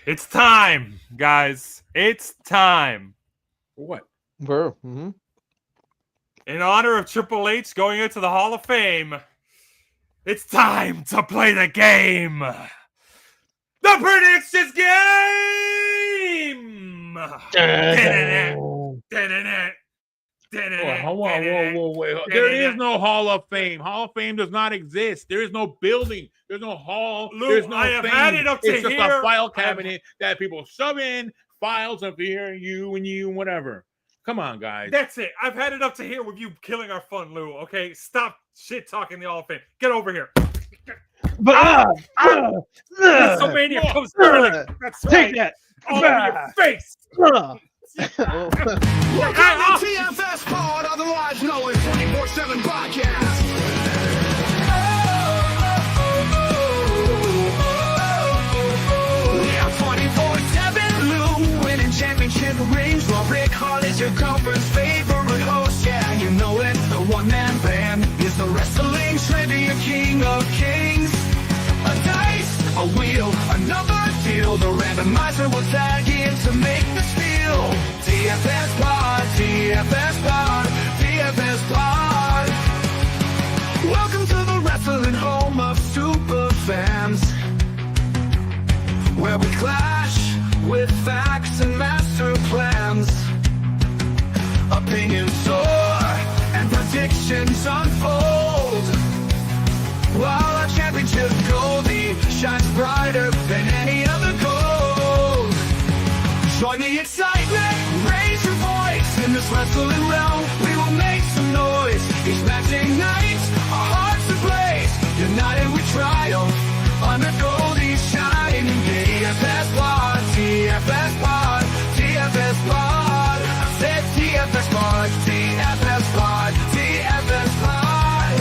It's time, guys. It's time. What? Mm-hmm. In honor of Triple H going into the Hall of Fame, it's time to play the game. The predictions game. Whoa, wait. There is no Hall of Fame. Hall of Fame does not exist. There is no building. There's no hall. Lou, There's no I have fame. had it up to it's just here. a file cabinet that people shove in files of here, you and whatever. Come on, guys. That's it. I've had it up to here with you killing our fun, Lou. Okay, stop shit talking the Hall of Fame. Get over here. WrestleMania comes early. That's Take right. that. All over your face. Welcome to TFS Pod, otherwise known as 24/7 Podcast. Yeah, 24/7 Lou, winning championship rings. While Ric-Hard is your conference favorite host. Yeah, you know it, the one-man band is the wrestling trivia king of kings. A dice, a wheel, another deal. The randomizer will tag in to make the steal. TFS Pod, TFS Pod, TFS Pod. Welcome to the wrestling home of super fans, where we clash with facts and master plans. Opinions soar and predictions unfold, while our championship goldie shines brighter than any other gold. Join the excitement, raise your voice. In this wrestling realm, we will make some noise. Each matching night, our hearts ablaze. United we triumph, under Goldie's shining. TFS Pod, TFS Pod, TFS Pod. I said TFS Pod, TFS Pod, TFS Pod,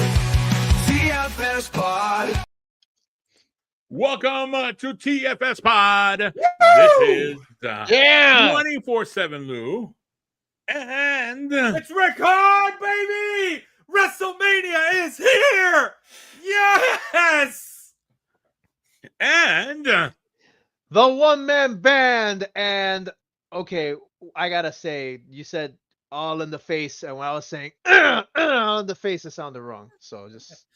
TFS Pod. Welcome to TFS Pod. This is 24/7 Lou. And It's Ric-Hard, baby! WrestleMania is here! Yes! and The one-man band. And okay, I gotta say, you said all in the face, and when I was saying all in the face, it sounded wrong. So just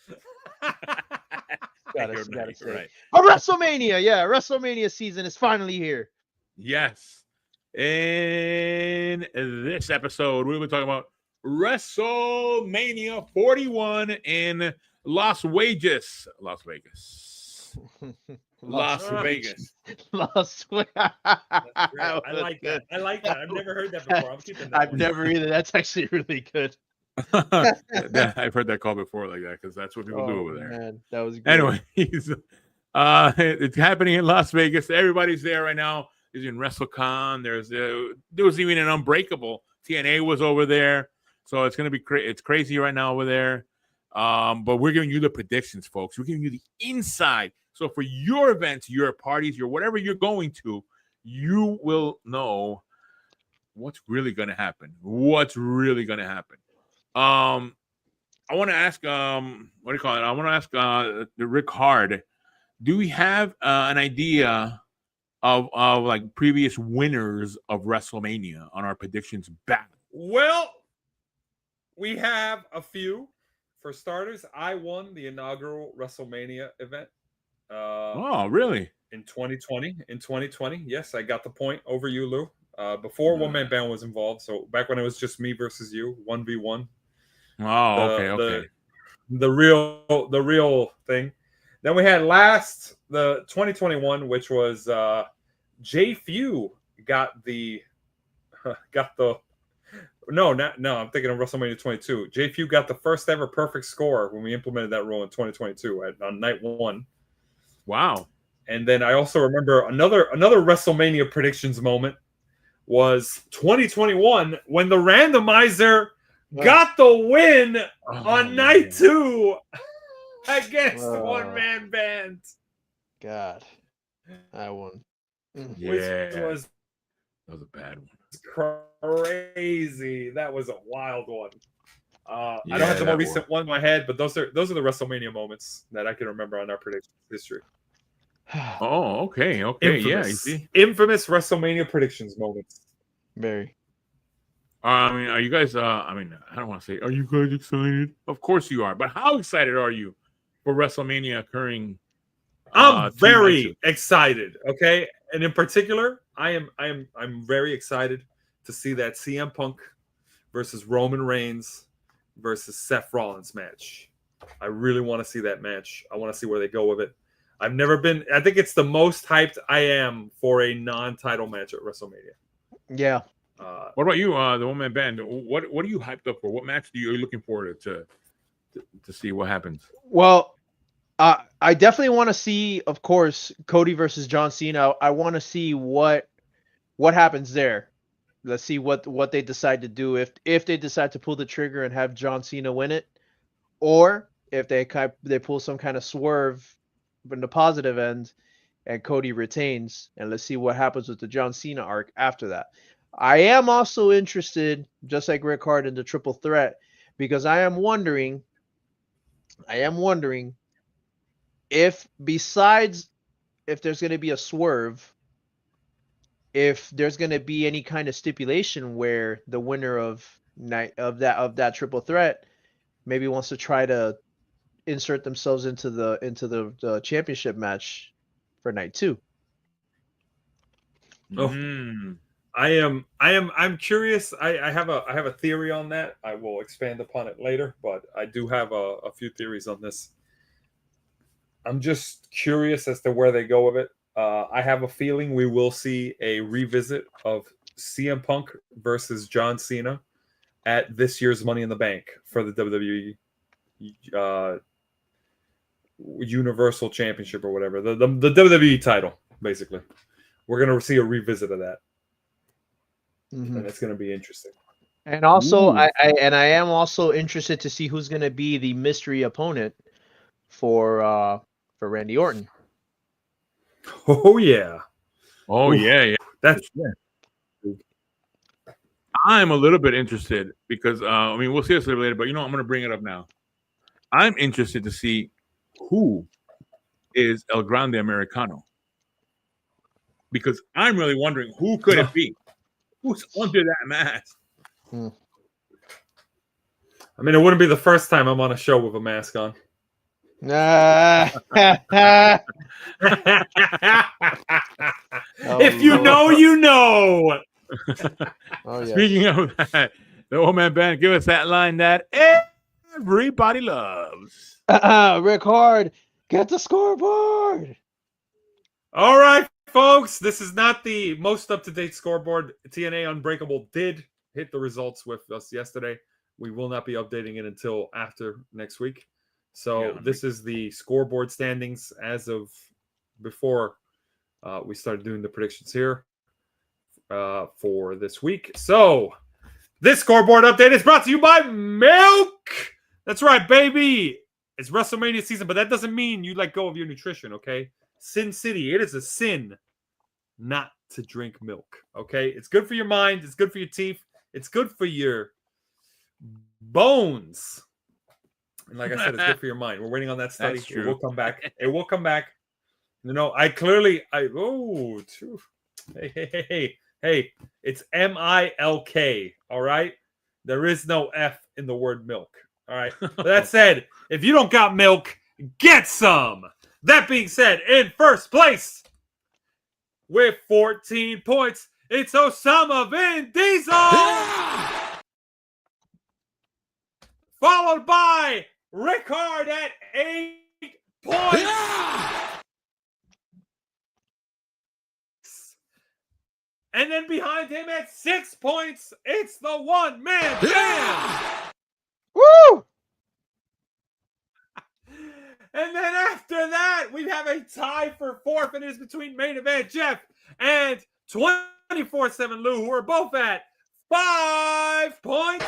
gotta You're say, right. a WrestleMania, yeah, WrestleMania season is finally here. Yes. In this episode, we'll be talking about WrestleMania 41 in Las Vegas. Las Vegas. Las Vegas. Las Vegas. I like that. I like that. I've never heard that before. I'm keeping that. I've never either. That's actually really good. Yeah, I've heard that call before like that because that's what people do over there. Man, that was good. Anyways, it's happening in Las Vegas. Everybody's there right now. There's in WrestleCon. There was even an Unbreakable. TNA was over there, so it's gonna be it's crazy right now over there. But we're giving you the predictions, folks. We're giving you the inside. So for your events, your parties, your whatever you're going to, you will know what's really gonna happen. What's really gonna happen. I want to ask, what do you call it? I want to ask the Ric-Hard. Do we have an idea of like previous winners of WrestleMania on our predictions back? Well, we have a few. For starters, I won the inaugural WrestleMania event. Oh, really? In 2020. In 2020, yes, I got the point over you, Lou. Before One Man Band was involved, so back when it was just me versus you, 1v1. Oh, okay. The real thing. Then we had the 2021, which was Jay Few got the no, I'm thinking of WrestleMania 22. Jay Few got the first ever perfect score when we implemented that rule in 2022 on night 1. Wow. And then I also remember another WrestleMania predictions moment was 2021 when the randomizer got the win on night 2 against One Man Band. God, I won. Yeah, Which was that was a bad one. Crazy. That was a wild one. I don't have the more recent one in my head, but those are the WrestleMania moments that I can remember on our prediction history. Oh, okay. Okay. Yeah. You see. Infamous WrestleMania predictions moments. Very. I mean, are you guys? I mean, I don't want to say, are you guys excited? Of course you are. But how excited are you for WrestleMania occurring? I'm 2 nights very excited. Okay, and in particular, I'm very excited to see that CM Punk versus Roman Reigns versus Seth Rollins match. I really want to see that match. I want to see where they go with it. I've never been. I think it's the most hyped I am for a non-title match at WrestleMania. Yeah. What about you, the One Man Band? What are you hyped up for? What match are you looking forward to see what happens? Well, I definitely want to see, of course, Cody versus John Cena. I want to see what happens there. Let's see what they decide to do. If they decide to pull the trigger and have John Cena win it, or if they pull some kind of swerve in the positive end and Cody retains, and let's see what happens with the John Cena arc after that. I am also interested, just like Ric-Hard, in the triple threat, because I am wondering if besides if there's going to be a swerve, if there's going to be any kind of stipulation where the winner of that triple threat maybe wants to try to insert themselves into the championship match for night 2. Oh. I'm curious. I have a theory on that. I will expand upon it later, but I do have a few theories on this. I'm just curious as to where they go with it. I have a feeling we will see a revisit of CM Punk versus John Cena at this year's Money in the Bank for the WWE Universal Championship or whatever, the WWE title, basically. We're going to see a revisit of that. Mm-hmm. And it's going to be interesting. And also, I am also interested to see who's going to be the mystery opponent for Randy Orton. Oh yeah. Oh yeah. That's I'm a little bit interested because I mean we'll see this a little later, but I'm going to bring it up now. I'm interested to see who is El Grande Americano, because I'm really wondering who could it be. Who's under that mask? I mean, it wouldn't be the first time I'm on a show with a mask on. If you know, you know. Oh, yeah. Speaking of that, the Old Man Band, give us that line that everybody loves. Ric-Hard, get the scoreboard. All right, folks. This is not the most up-to-date scoreboard. TNA Unbreakable did hit the results with us yesterday. We will not be updating it until after next week. So this is the scoreboard standings as of before we started doing the predictions here for this week. So this scoreboard update is brought to you by Milk. That's right, baby. It's WrestleMania season, but that doesn't mean you let go of your nutrition, okay? Sin City, it is a sin not to drink milk, okay? It's good for your mind. It's good for your teeth. It's good for your bones. And like I said, it's good for your mind. We're waiting on that study. It will come back. It will come back. You know, hey, it's MILK, all right? There is no F in the word milk, all right? But that said, if you don't got milk, get some. That being said, in first place with 14 points, it's Osama Vin Diesel. Followed by Ric-Hard at 8 points. And then behind him at 6 points, it's the one-man band. Woo! And then after that, we have a tie for fourth, and it is between Main Event Jeff and 24/7 Lou, who are both at 5 points.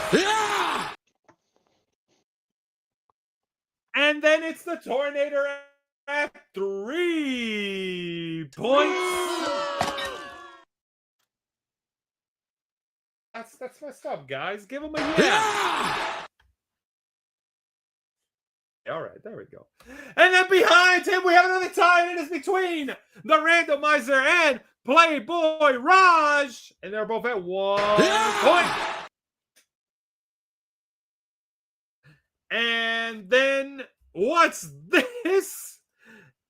And then it's the Tornator at 3 points. That's messed up, guys. Give him a yeah. All right, there we go. And then behind him, we have another tie, and it is between the randomizer and Playboy Raj, and they're both at 1 point. And then what's this?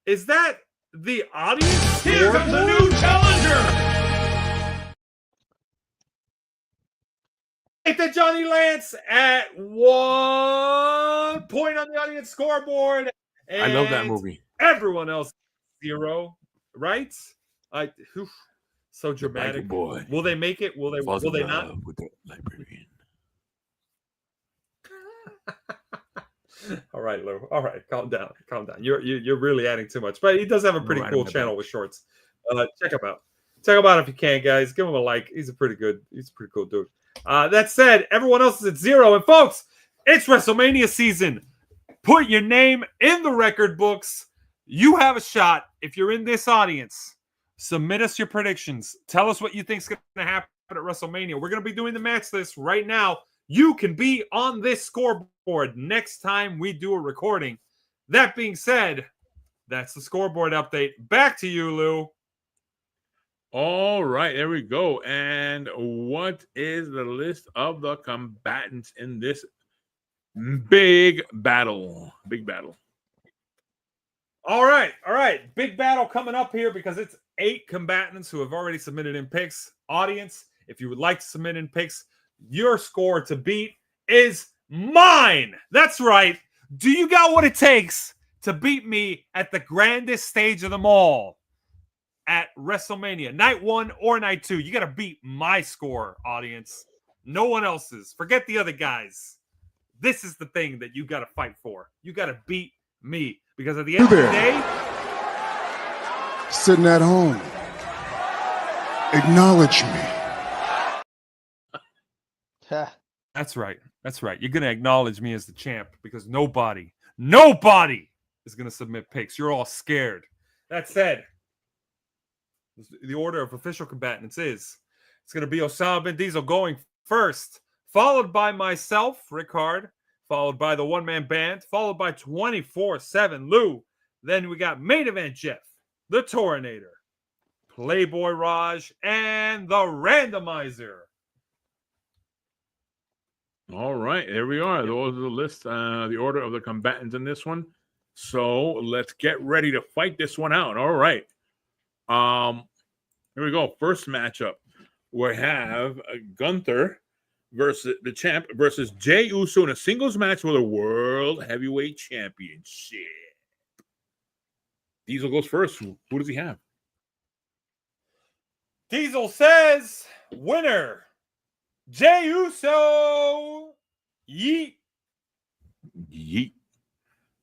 Is that the audience? Here comes the new challenger. Nathan Johnny Lance at 1 point on the audience scoreboard. I love that And movie. Everyone else 0, right? So The biker dramatic. boy Will they make it? Will they? falls Will in they not? love with the librarian. All right, Lou. All right, calm down. Calm down. You're really adding too much. But he does have a pretty Right cool on my channel back. with shorts. Check him out. Check him out if you can, guys. Give him a like. He's a pretty cool dude. That said, everyone else is at 0. And folks, it's WrestleMania season. Put your name in the record books. You have a shot. If you're in this audience, submit us your predictions. Tell us what you think is going to happen at WrestleMania. We're going to be doing the match list right now. You can be on this scoreboard next time we do a recording. That being said, that's the scoreboard update. Back to you, Lou. All right, there we go. And what is the list of the combatants in this big battle? Big battle. All right. Big battle coming up here because it's 8 combatants who have already submitted in picks. Audience, if you would like to submit in picks, your score to beat is mine. That's right. Do you got what it takes to beat me at the grandest stage of them all? At WrestleMania, night 1 or night 2, you got to beat my score, audience. No one else's. Forget the other guys. This is the thing that you got to fight for. You got to beat me because at the end of the day, sitting at home, acknowledge me. that's right. That's right. You're going to acknowledge me as the champ because nobody is going to submit picks. You're all scared. That said, the order of official combatants is it's going to be Osama bin Diesel going first, followed by myself, Ric-Hard, followed by the one-man band, followed by 24/7 Lou. Then we got main event Jeff, the Torinator, Playboy Raj, and the Randomizer. All right, there we are. Those are the list, the order of the combatants in this one. So let's get ready to fight this one out. All right. Here we go. First matchup. We have Gunther versus the champ versus Jey Uso in a singles match for the World Heavyweight Championship. Diesel goes first. Who does he have? Diesel says, winner, Jey Uso. Yeet. Yeet.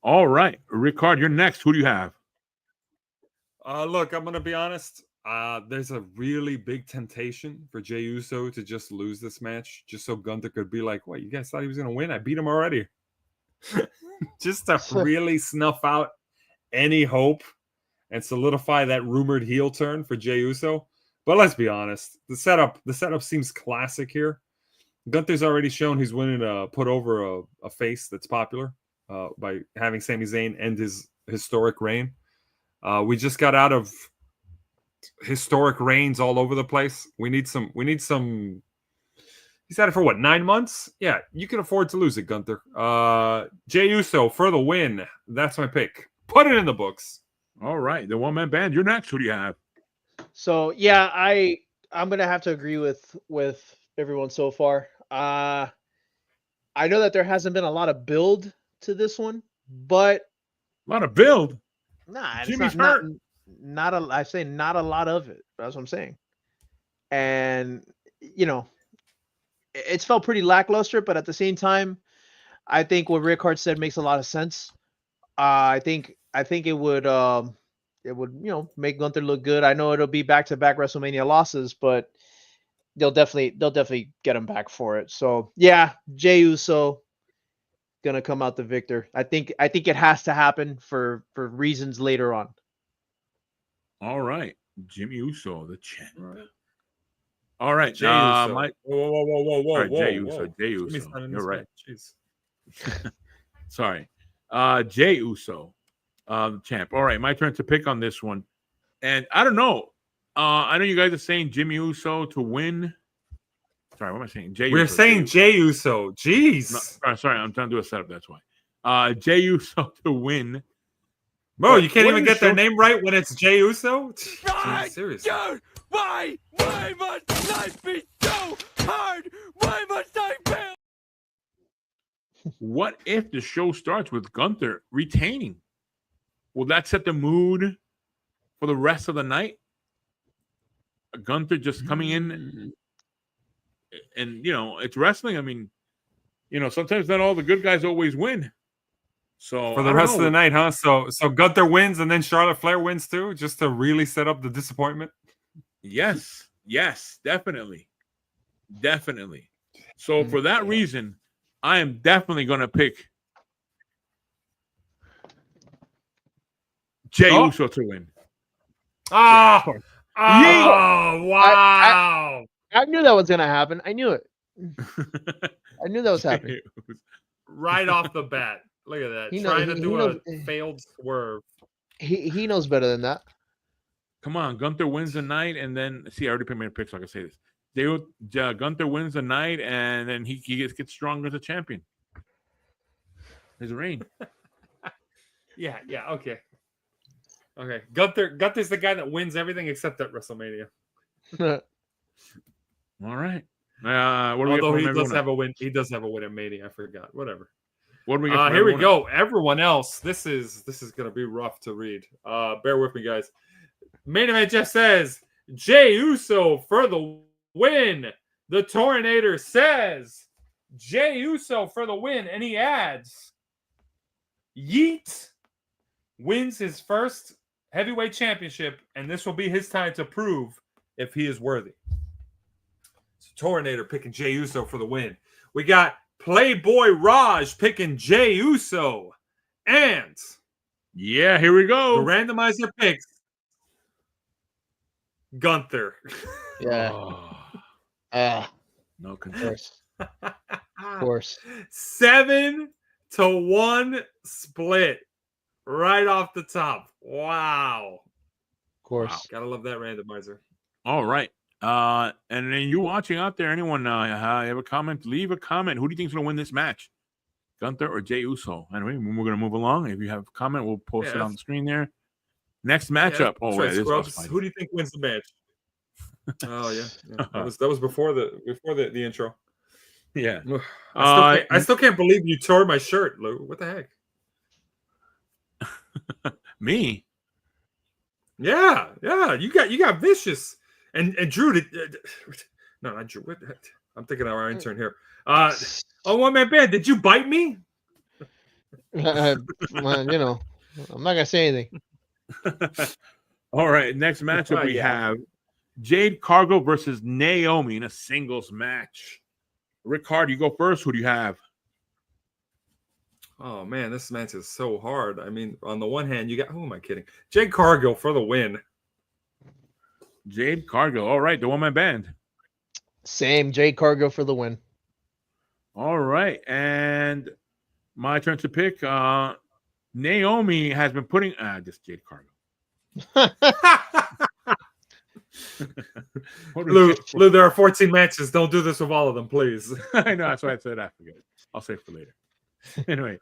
All right. Ric-Hard, you're next. Who do you have? Look, I'm going to be honest. There's a really big temptation for Jey Uso to just lose this match, just so Gunther could be like, "What, you guys thought he was going to win? I beat him already." Just to really snuff out any hope and solidify that rumored heel turn for Jey Uso. But let's be honest, the setup seems classic here. Gunther's already shown he's willing to put over a face that's popular by having Sami Zayn end his historic reign. We just got out of historic reigns all over the place. We need some. He's had it for what, 9 months? Yeah, you can afford to lose it, Gunther. Jey Uso for the win. That's my pick. Put it in the books. All right, the one-man band. You're next. Who do you have? So yeah, I'm gonna have to agree with everyone so far. I know that there hasn't been a lot of build to this one, but A lot of build. nah, it's Jimmy's not, hurt. not a. I say not a lot of it. That's what I'm saying. And you know, it's felt pretty lackluster, but at the same time, I think what Ric-Hard said makes a lot of sense. I think it would make Gunther look good. I know it'll be back-to-back WrestleMania losses, but they'll definitely get him back for it. So yeah, Jey Uso gonna come out the victor. I think it has to happen for reasons later on. All right, Jimmy Uso, the champ. All right, Jey Uso. Mike. Whoa, All right, Jey Uso. Jey Jimmy's Uso. not in You're this right. match. Jeez. Sorry. Jey Uso. the champ. All right, my turn to pick on this one. And I don't know. I know you guys are saying Jimmy Uso to win. Sorry, what am I saying? We're saying Jey Uso. Jeez. No, sorry, I'm trying to do a setup. That's why. Jey Uso to win. Bro, But you can't what even is the get their show- name right when it's Jey Uso? Why, Seriously. dude? Why must life be so hard? Why must I fail? What if the show starts with Gunther retaining? Will that set the mood for the rest of the night? Gunther just coming in and it's wrestling. I mean, sometimes not all the good guys always win. So For the rest of the night, huh? So Gunther wins and then Charlotte Flair wins too, just to really set up the disappointment. Yes, definitely. So for that reason, I am definitely going to pick Jey Uso to win. Oh, Yeah, wow. I knew that was gonna happen. I knew it. I knew that was happening. Right off the bat. Look at that. He Trying knows- to he do knows- a failed swerve. He knows better than that. Come on, Gunther wins the night, and then I already picked my pick, so I can say this. Gunther wins the night, and then he gets stronger as a champion. His reign. Yeah, okay. Okay. Gunther's the guy that wins everything except at WrestleMania. All right. What do we Although get he from does everyone have a win. He does have a win at Mania. I forgot. Whatever. What do we get from Here we everyone go. Everyone else. This is gonna be rough to read. Bear with me, guys. Main event just says Jey Uso for the win. The Tornator says Jey Uso for the win, and he adds Yeet wins his first heavyweight championship, and this will be his time to prove if he is worthy. So Tornator picking Jey Uso for the win. We got Playboy Raj picking Jey Uso, and Yeah, here we the go. randomizer picks Gunther. Yeah. Oh, no Of concern. course. Of course. 7-1 split right off the top. Wow. Of course. Gotta love that randomizer. All right. And then you watching out there, anyone have a comment? Leave a comment. Who do you think is going to win this match? Gunther or Jey Uso? Anyway, we're going to move along. If you have a comment, we'll post it on the screen there. Next matchup. That's Wait, right, this is Scrubs. us Who do you think wins the match? Oh yeah. That was before the intro. Yeah. I still can't believe you tore my shirt, Lou. What the heck? Me? Yeah. You got vicious. And Drew did. No, not Drew. I'm thinking of our intern here. One man band. Did you bite me? Man, I'm not gonna say anything. All right. Next matchup we Yeah. have Jade Cargill versus Naomi in a singles match. Ric-Hard, you go first. Who do you have? Oh man, this match is so hard. I mean, on the one hand, you got who am I kidding? Jade Cargill for the win. Jade Cargill. All right, the one-man band. Same. Jade Cargill for the win. All right, and my turn to pick. Naomi has been putting just Jade Cargill. Lou, there are 14 matches. Don't do this with all of them, please. I know that's why I said I forget. I'll save for later. Anyway,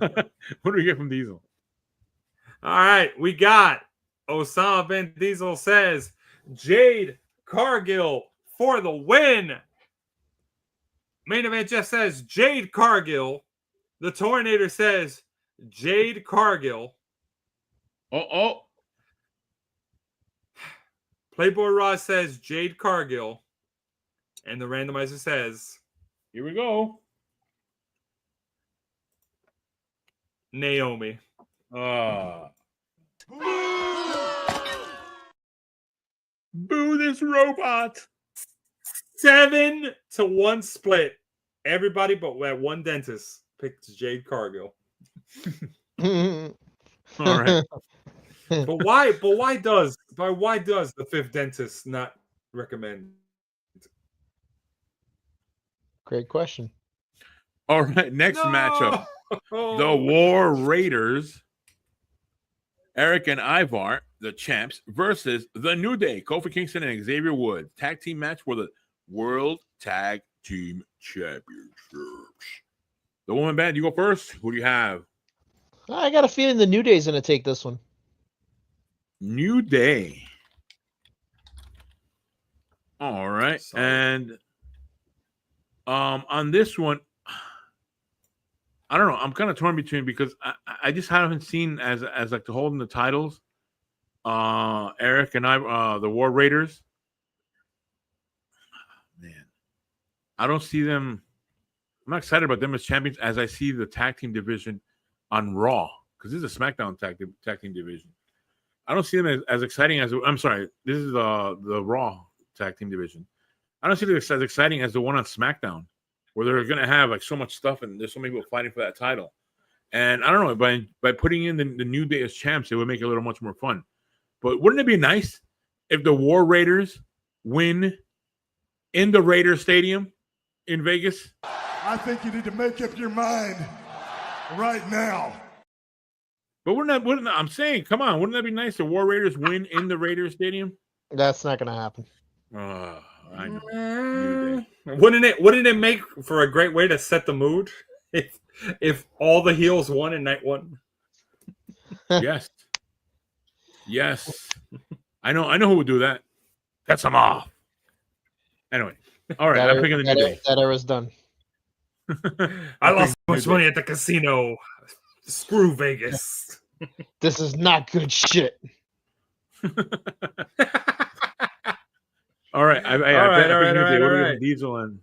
what do we get from Diesel? All right, we got Osama Ben Diesel says Jade Cargill for the win. Main event just says Jade Cargill. The Tornator says Jade Cargill. Oh. Playboy Ross says Jade Cargill. And the randomizer says Here we go. Naomi. Boo this robot. 7-1 split. Everybody but that one dentist picked Jade Cargill. All right. But why does the fifth dentist not recommend? Great question. All right. Next matchup. No! The War Raiders Eric and Ivar, the champs, versus the New Day, Kofi Kingston and Xavier Woods. Tag team match for the World Tag Team Championships. The woman band, you go first. Who do you have? I got a feeling the New Day's going to take this one. New Day. All right. Solid. And on this one, I don't know. I'm kind of torn between because I just haven't seen as like the holding the titles. Eric and I, the War Raiders. Man, I don't see them. I'm not excited about them as champions as I see the tag team division on Raw because this is a SmackDown tag team division. I don't see them as exciting as I'm sorry. This is the Raw tag team division. I don't see them as exciting as the one on SmackDown, where they're going to have like so much stuff and there's so many people fighting for that title. And I don't know, by putting in the New Day as champs, it would make it a little much more fun. But wouldn't it be nice if the War Raiders win in the Raiders Stadium in Vegas? I think you need to make up your mind right now. But wouldn't I'm saying, come on, wouldn't that be nice? The War Raiders win in the Raiders Stadium? That's not going to happen. I know. Wouldn't it make for a great way to set the mood if all the heels won in night one? Yes. I know who would do that. That's them off. Anyway, all right. I'm picking the New Day. That era's done. I lost so much money at the casino. Screw Vegas. This is not good shit. All right. All right. Diesel and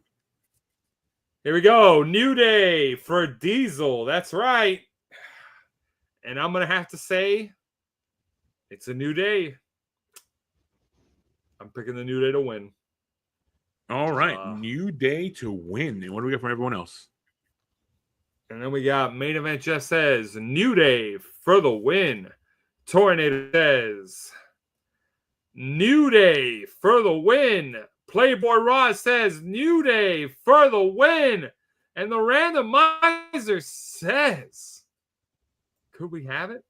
here we go. New Day for Diesel. That's right. And I'm gonna have to say, it's a New Day. I'm picking the New Day to win. all right. New Day to win. And what do we got from everyone else? And then we got main event just says New Day for the win. Tornado says New Day for the win. Playboy Ross says New Day for the win. And the randomizer says, could we have it?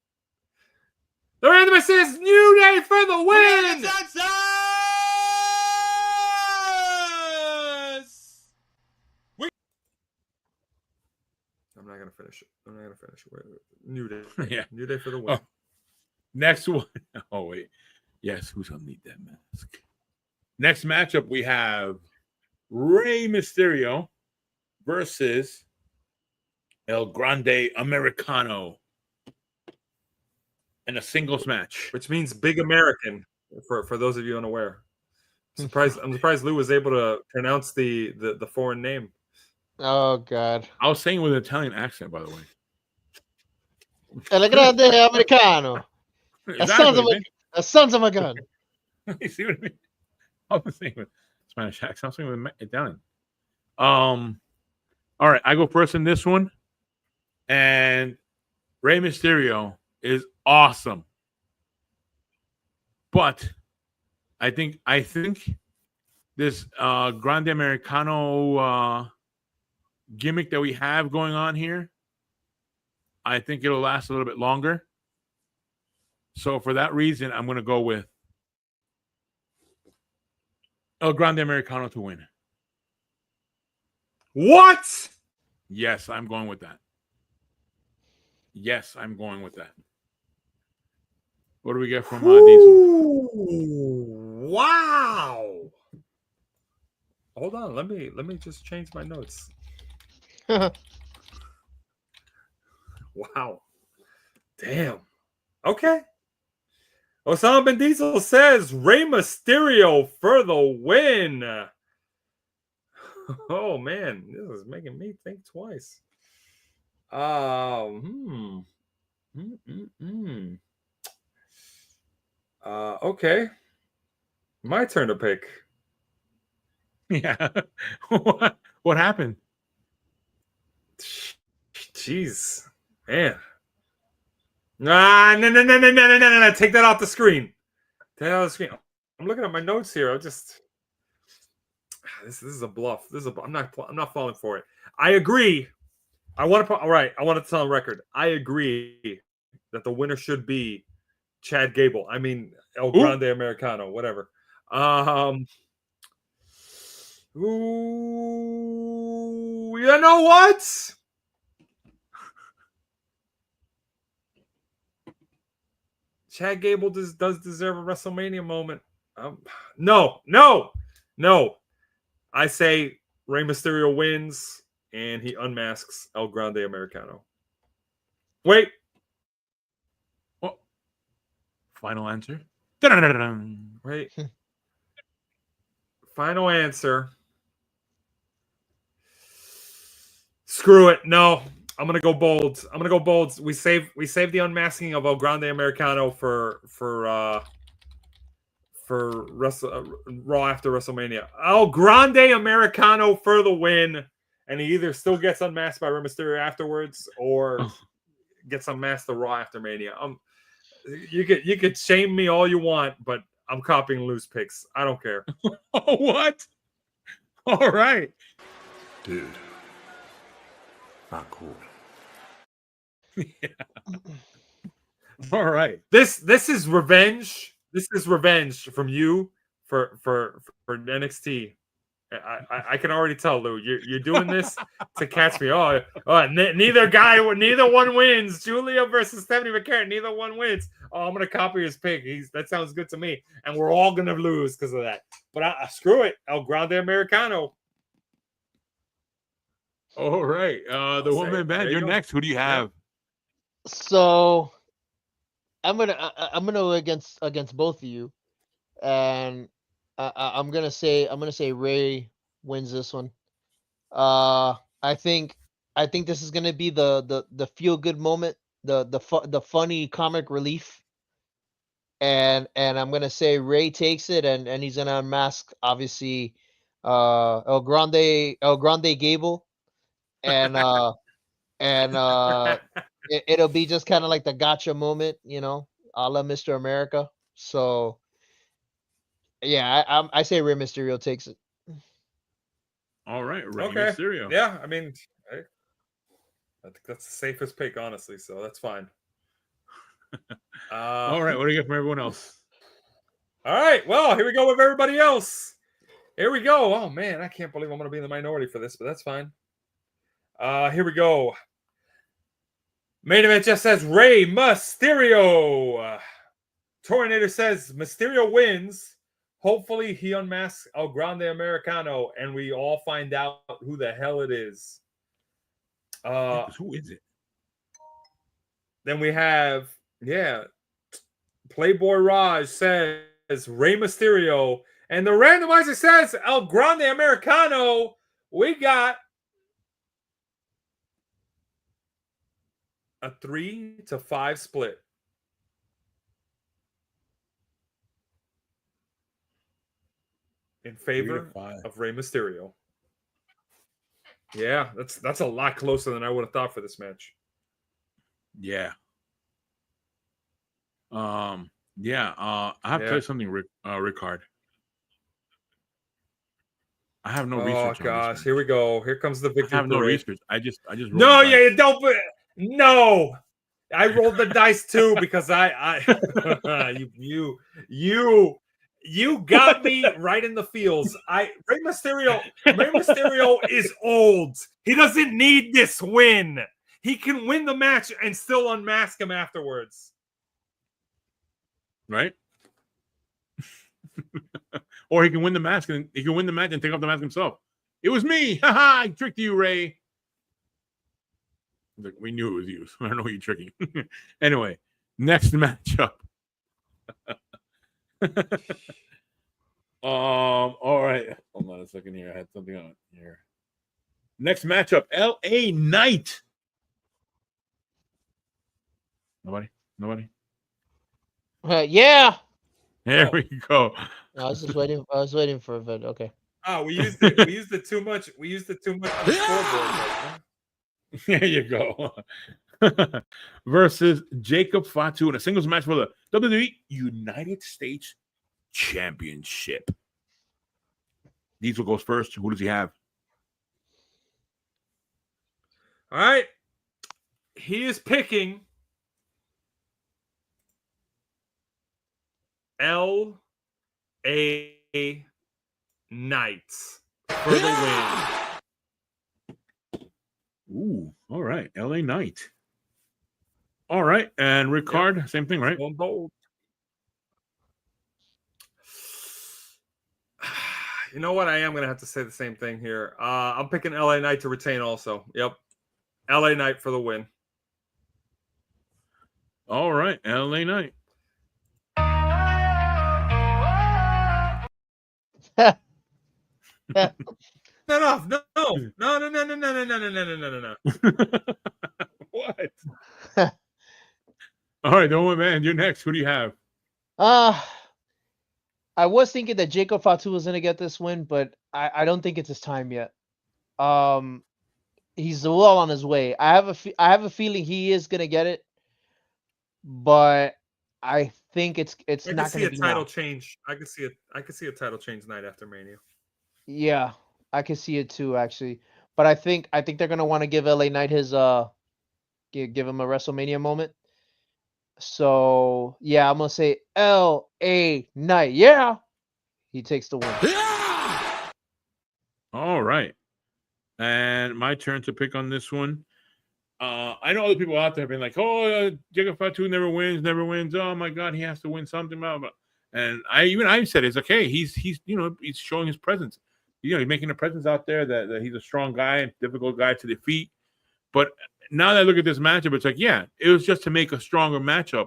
The randomizer says New Day for the win. I'm not gonna finish it. Wait. New Day. Yeah. New Day for the win. Oh. Next one. Oh, wait. Yes, who's gonna need that mask? Next matchup, we have Rey Mysterio versus El Grande Americano in a singles match. Which means big American for those of you unaware. I'm surprised Lou was able to pronounce the foreign name. Oh, God. I was saying with an Italian accent, by the way. El Grande Americano. Exactly. A sons of a gun. You see what I mean? I was saying with Spanish accent. I was saying with Italian. All right, I go first in this one. And Rey Mysterio is awesome. But I think this Grande Americano gimmick that we have going on here, I think it'll last a little bit longer. So for that reason, I'm going to go with El Grande Americano to win. What? Yes, I'm going with that. What do we get from Diesel? Wow. Hold on. Let me just change my notes. Wow. Damn. Okay. Osama bin Diesel says Rey Mysterio for the win. Oh man, this is making me think twice. Okay. My turn to pick. Yeah. What happened? Jeez. Man. No. Take that off the screen. I'm looking at my notes here. I'm just this is a bluff. I'm not falling for it. I agree. I want to tell on record. I agree that the winner should be Chad Gable. I mean, El Ooh. Grande Americano, whatever. Ooh, you know what? Chad Gable does deserve a WrestleMania moment. No. I say Rey Mysterio wins and he unmasks El Grande Americano. Wait. Well, final answer. Dun-dun-dun-dun. Wait. Final answer. Screw it. No. I'm gonna go bold. We save the unmasking of El Grande Americano for Raw after WrestleMania. El Grande Americano for the win, and he either still gets unmasked by Rey Mysterio afterwards or gets unmasked the Raw after Mania. You could shame me all you want, but I'm copying Lou's picks. I don't care. Oh, what? All right, Dude. Not cool. Yeah. All right. This is revenge. This is revenge from you for NXT. I can already tell, Lou. You're doing this to catch me. Neither one wins. Julia versus Stephanie McCarron. Neither one wins. Oh, I'm gonna copy his pick. That sounds good to me, and we're all gonna lose because of that. But screw it. El Grande Americano. All right. The woman band. You're next. Who do you have? So I'm gonna go against both of you, and I'm gonna say Ray wins this one. I think this is gonna be the feel good moment, the funny comic relief, and I'm gonna say Ray takes it, and he's gonna unmask obviously El Grande Gable, and it'll be just kind of like the gotcha moment, a la Mr. America. So yeah, I say Rey Mysterio takes it. All right, Rey Okay. Mysterio. Yeah, I mean, I think that's the safest pick, honestly. So that's fine. All right, what do you get from everyone else? All right, well, here we go with everybody else. Here we go. Oh man, I can't believe I'm going to be in the minority for this, but that's fine. Here we go. Main event just says Rey Mysterio. Tornator says Mysterio wins. Hopefully he unmasks El Grande Americano and we all find out who the hell it is. Who is it? Then we have, Playboy Raj says Rey Mysterio. And the randomizer says El Grande Americano. We got a 3-5 split. In favor of Rey Mysterio. Yeah, that's a lot closer than I would have thought for this match. Yeah. I have to tell you something, Ric-Hard. I have no research. Oh gosh, here we go. Here comes the victory. I have no parade. research. I just no, yeah, don't. No, I rolled the dice too because you got me right in the feels. Rey Mysterio is old. He doesn't need this win. He can win the match and still unmask him afterwards. Right? Or he can win the match and take off the mask himself. It was me. Haha, I tricked you, Ray. Like, we knew it was you, so I don't know who you're tricking. Anyway, next matchup. All right. Hold on a second here. I had something on here. Next matchup, LA Knight. Nobody? Yeah. There we go. I was just waiting. I was waiting for it. Okay. Oh, we used it too much. We used it too much on the scoreboard. There you go. Versus Jacob Fatu in a singles match for the WWE United States Championship. Diesel goes first. Who does he have? All right. He is picking LA Knight for the win. Ooh, all right. LA Knight. All right. And Ric-Hard, same thing, right? Going bold. You know what? I am going to have to say the same thing here. I'm picking LA Knight to retain also. Yep. LA Knight for the win. All right. LA Knight. No. What? All right, don't man. You're next. Who do you have? I was thinking that Jacob Fatu was gonna get this win, but I don't think it's his time yet. He's well on his way. I have a feeling he is gonna get it, but I think it's not gonna be a title now. change. I could see a title change night after Mania. Yeah, I can see it too, actually. But I think they're gonna want to give LA Knight his give him a WrestleMania moment. So yeah, I'm gonna say LA Knight. Yeah, he takes the win. All right, and my turn to pick on this one. I know other people out there have been like, "Oh, Jacob Fatu never wins. Oh my God, he has to win something." Blah, blah. And I said it's okay. He's he's showing his presence. He's making a presence out there that he's a strong guy, difficult guy to defeat. But now that I look at this matchup, it's like, yeah, it was just to make a stronger matchup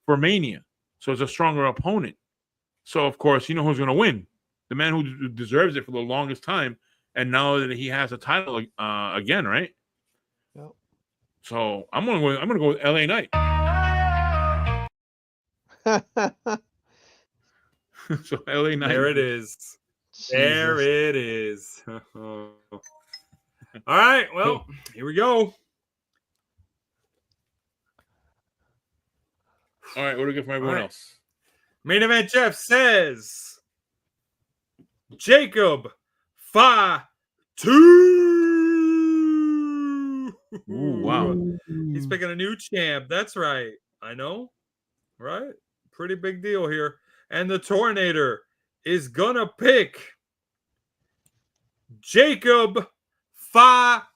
for Mania. So it's a stronger opponent. So, of course, you know who's going to win. The man who deserves it for the longest time. And now that he has a title again, right? Yep. So I'm gonna go with LA Knight. So LA Knight. There it is. Jesus. There it is. All right. Well, here we go. All right. What do we get from everyone else? Main event Jeff says Jacob Fatu. Ooh, wow. He's picking a new champ. That's right. I know. Right? Pretty big deal here. And the Tornator is gonna pick Jacob Fatu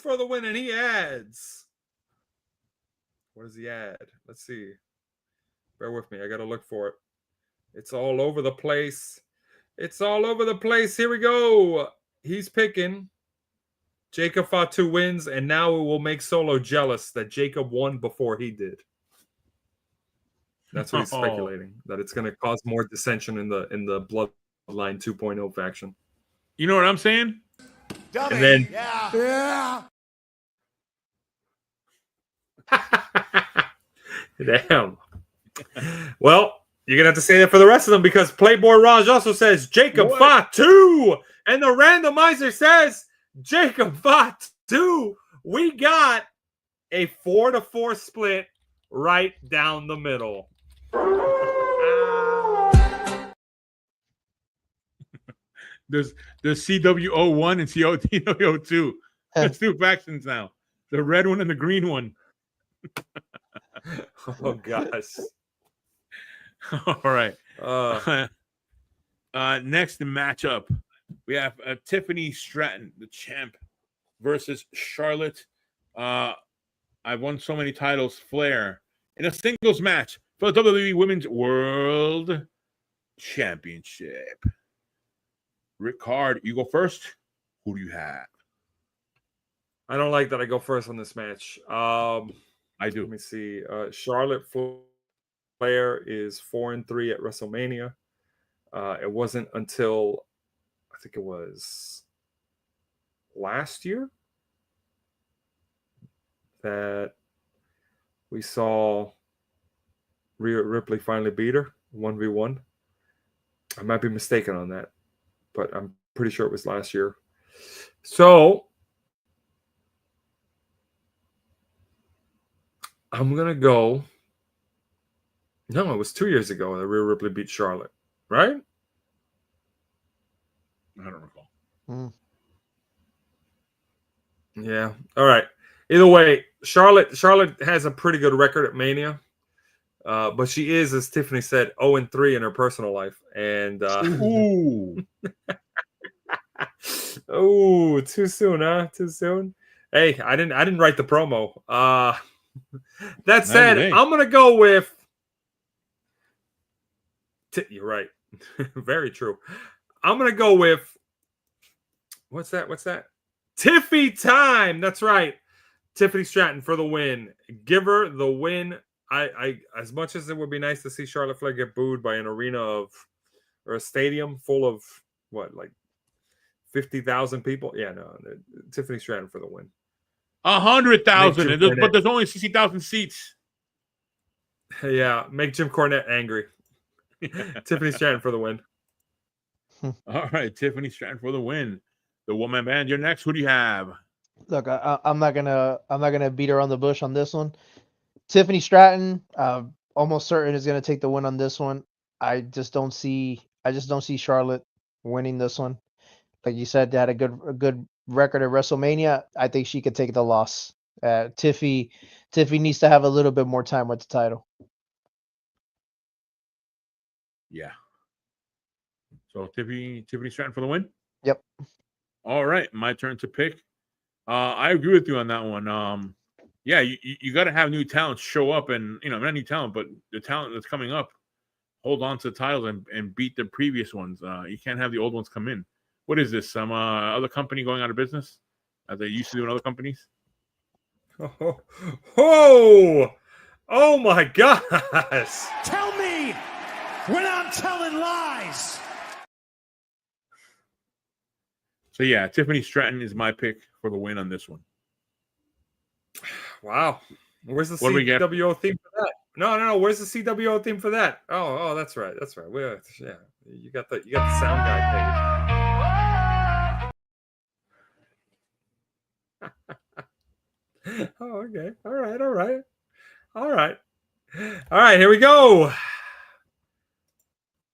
for the win. And he adds. What does he add? Let's see. Bear with me. I got to look for it. It's all over the place. It's all over the place. Here we go. He's picking Jacob Fatu wins, and now it will make Solo jealous that Jacob won before he did. That's what he's speculating, that it's going to cause more dissension in the Bloodline 2.0 faction. You know what I'm saying? Dummy. And then Yeah. Damn. Well, you're going to have to say that for the rest of them, because Playboy Raj also says Jacob Fatu, and the randomizer says Jacob Fatu. We got a 4-4 split right down the middle. There's CWO1 and CWO2. There's two factions now. The red one and the green one. Oh gosh. All right. Next matchup, we have Tiffany Stratton, the champ, versus Charlotte. I've won so many titles, Flair, in a singles match for the WWE Women's World Championship. Ric-Hard, you go first. Who do you have? I don't like that I go first on this match. I do. Let me see. Charlotte Flair is 4-3 at WrestleMania. It wasn't until I think it was last year that we saw Rhea Ripley finally beat her 1v1. I might be mistaken on that, but I'm pretty sure it was last year. So I'm going to go. No, it was 2 years ago that Rhea Ripley beat Charlotte, right? I don't recall. Yeah. All right. Either way, Charlotte has a pretty good record at Mania. But she is, as Tiffany said, 0-3 in her personal life. And Ooh. oh, too soon, huh? Too soon. Hey, I didn't write the promo. That said, Neither did. I'm gonna go with. You're right. Very true. I'm gonna go with. What's that? Tiffy time. That's right. Tiffany Stratton for the win. Give her the win. I as much as it would be nice to see Charlotte Flair get booed by an arena or a stadium full of what, like 50,000 people. Yeah, no, Tiffany Stratton for the win. 100,000, but there's only 60,000 seats. Yeah, make Jim Cornette angry. Tiffany Stratton for the win. All right, Tiffany Stratton for the win. The woman band. You're next. Who do you have? Look, I'm not gonna beat around the bush on this one. Tiffany Stratton, almost certain is gonna take the win on this one. I just don't see Charlotte winning this one. Like you said, they had a good record at WrestleMania. I think she could take the loss. Tiffy needs to have a little bit more time with the title. Yeah. So Tiffany Stratton for the win? Yep. All right, my turn to pick. I agree with you on that one. Yeah, you got to have new talent show up, and not new talent, but the talent that's coming up, hold on to the titles and beat the previous ones. You can't have the old ones come in. What is this? Some other company going out of business, as they used to do in other companies? Oh my gosh! Tell me when I'm telling lies. So yeah, Tiffany Stratton is my pick for the win on this one. Wow. Where's the What do we get? CWO theme for that? No. Where's the CWO theme for that? Oh, that's right. Yeah, you got the sound guy paid. Oh, okay. All right. Here we go.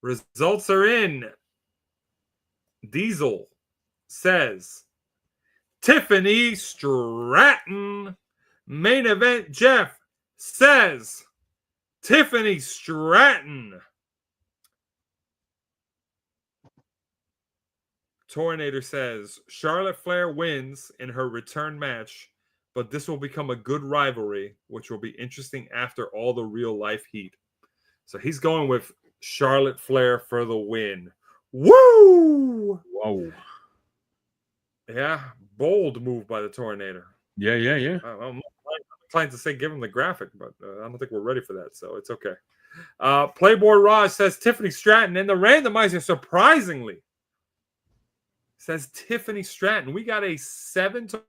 Results are in. Diesel says Tiffany Stratton. Main event Jeff says Tiffany Stratton. Tornator says Charlotte Flair wins in her return match, but this will become a good rivalry, which will be interesting after all the real life heat. So he's going with Charlotte Flair for the win. Woo! Whoa. Yeah, bold move by the Tornator. Yeah. I'm inclined to say give him the graphic, but I don't think we're ready for that, so it's okay. Playboy Raj says Tiffany Stratton, and the randomizer surprisingly says Tiffany Stratton. We got a 7-1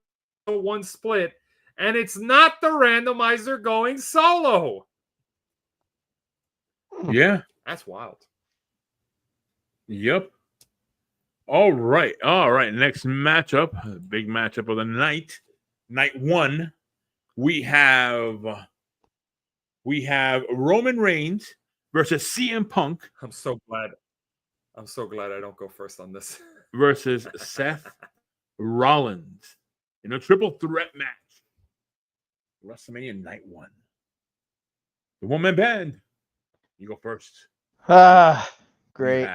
split, and it's not the randomizer going solo. Yeah. That's wild. Yep. All right. Next matchup, big matchup of the night. Night one. We have Roman Reigns versus CM Punk. I'm so glad I don't go first on this. Versus Seth Rollins in a triple threat match. WrestleMania Night 1. The one-man band. You go first. Great.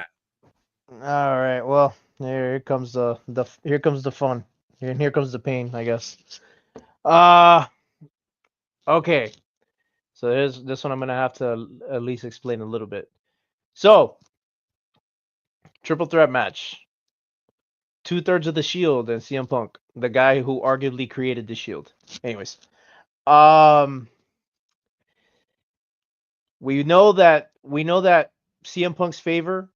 All right. Well, here comes the fun. And here comes the pain, I guess. Okay. So here's this one I'm gonna have to at least explain a little bit. So, triple threat match. 2/3 of the Shield and CM Punk, the guy who arguably created the Shield. Anyways, we know that CM Punk's favor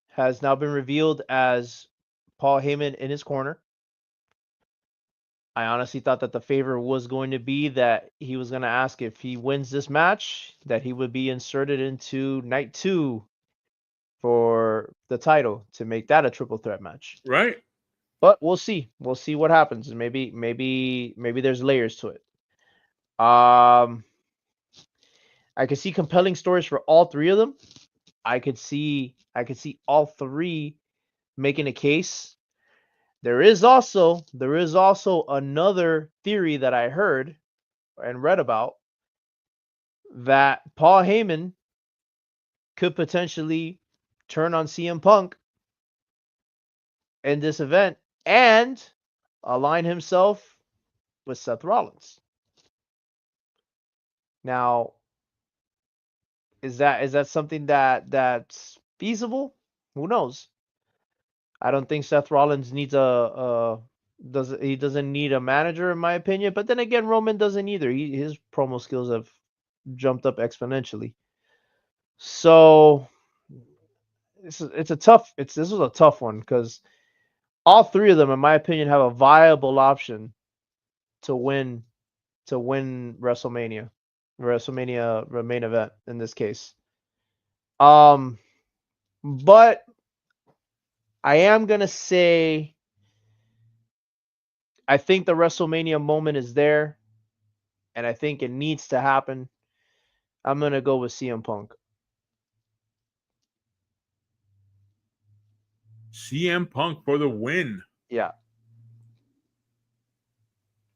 has now been revealed as Paul Heyman in his corner. I honestly thought that the favor was going to be that he was going to ask if he wins this match, that he would be inserted into night 2 for the title to make that a triple threat match. Right. But we'll see. We'll see what happens. Maybe there's layers to it. I could see compelling stories for all three of them. I could see all three making a case. There is also another theory that I heard and read about that Paul Heyman could potentially turn on CM Punk in this event and align himself with Seth Rollins. Now, is that something that's feasible? Who knows? I don't think Seth Rollins needs doesn't need a manager in my opinion, but then again Roman doesn't either. His promo skills have jumped up exponentially. So this was a tough one because all three of them, in my opinion, have a viable option to win WrestleMania main event in this case. But I am gonna say I think the WrestleMania moment is there, and I think it needs to happen. I'm gonna go with CM Punk. CM Punk for the win. Yeah.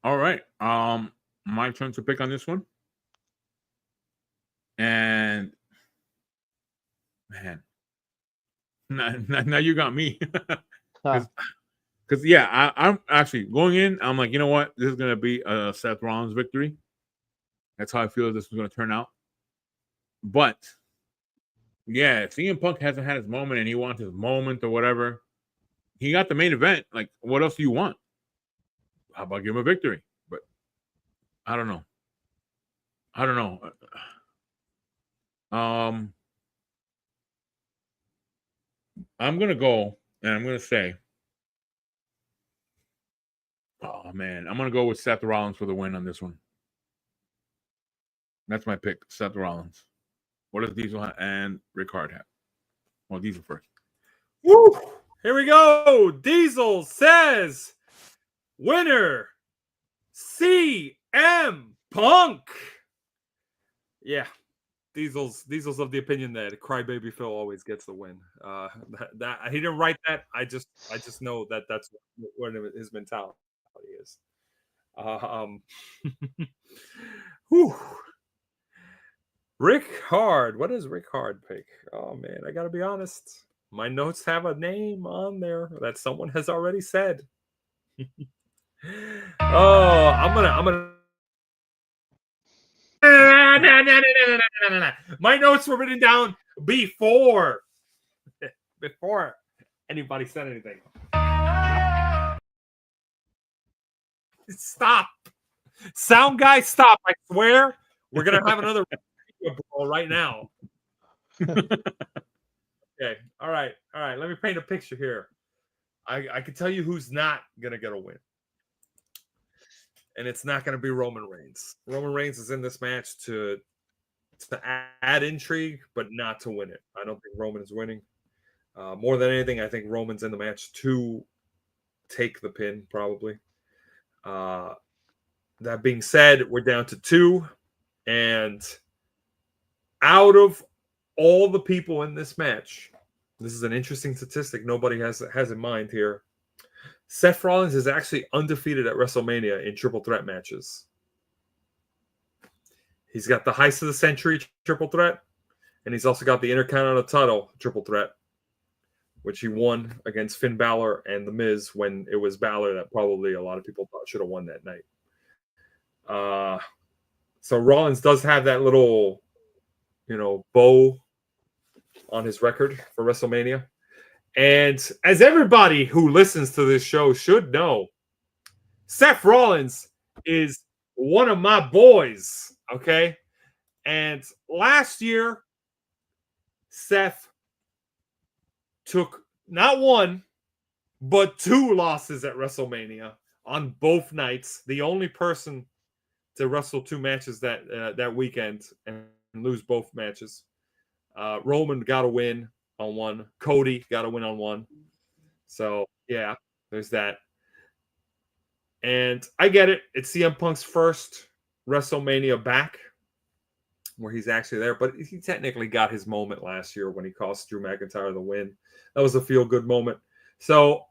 All right. My turn to pick on this one. And man, now you got me. Because yeah, I'm actually going in. I'm like, you know what? This is gonna be a Seth Rollins victory. That's how I feel this is gonna turn out. But yeah, CM Punk hasn't had his moment, and he wants his moment or whatever. He got the main event. Like, what else do you want? How about give him a victory? But I don't know. I'm gonna go and I'm gonna say, oh man, I'm gonna go with Seth Rollins for the win on this one. That's my pick, Seth Rollins. What does Diesel and Ric-Hard have? Well, Diesel first. Woo! Here we go. Diesel says, winner, CM Punk. Yeah, Diesel's of the opinion that Crybaby Phil always gets the win. That he didn't write that. I just know that that's what his mentality is. Whew. Ric-Hard. What does Ric-Hard pick? Oh man, I gotta be honest. My notes have a name on there that someone has already said. Oh, I'm gonna. My notes were written down before anybody said anything. Stop, sound guy, stop! I swear, we're gonna have another brawl right now. Okay, all right. Let me paint a picture here. I can tell you who's not gonna get a win. And it's not going to be Roman Reigns. Roman Reigns is in this match to add intrigue, but not to win it. I don't think Roman is winning. More than anything, I think Roman's in the match to take the pin, probably. That being said, we're down to 2. And out of all the people in this match, this is an interesting statistic nobody has in mind here. Seth Rollins is actually undefeated at WrestleMania in triple threat matches. He's got the Heist of the Century triple threat, and he's also got the Intercontinental title triple threat, which he won against Finn Balor and The Miz when it was Balor that probably a lot of people thought should have won that night. So Rollins does have that little, bow on his record for WrestleMania. And as everybody who listens to this show should know, Seth Rollins is one of my boys, okay? And last year, Seth took not 1, but 2 losses at WrestleMania on both nights. The only person to wrestle 2 matches that weekend and lose both matches. Roman got a win on 1. Cody got a win on 1. So, yeah, there's that. And I get it. It's CM Punk's first WrestleMania back where he's actually there. But he technically got his moment last year when he cost Drew McIntyre the win. That was a feel-good moment. So,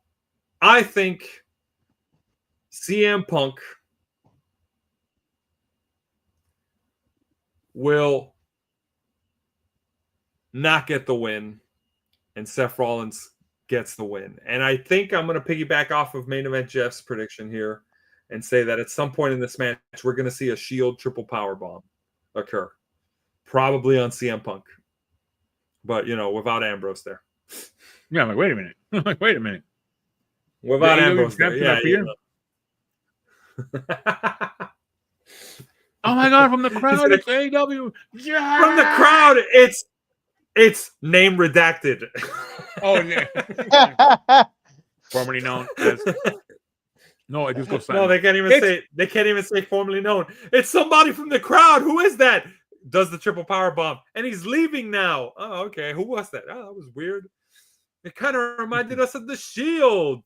I think CM Punk will not get the win, and Seth Rollins gets the win. And I think I'm going to piggyback off of Main Event Jeff's prediction here and say that at some point in this match, we're going to see a Shield triple powerbomb occur. Probably on CM Punk. But, without Ambrose there. Yeah, I'm like, wait a minute. Wait a minute. Without Ambrose there. Yeah. Oh my God, from the crowd, it's AEW. Yeah! From the crowd, it's name redacted. Oh, yeah. Formerly known as. No, I just go silent. No, they can't even say formerly known. It's somebody from the crowd. Who is that? Does the triple power bomb, and he's leaving now. Oh, okay. Who was that? Oh, that was weird. It kind of reminded us of the Shield.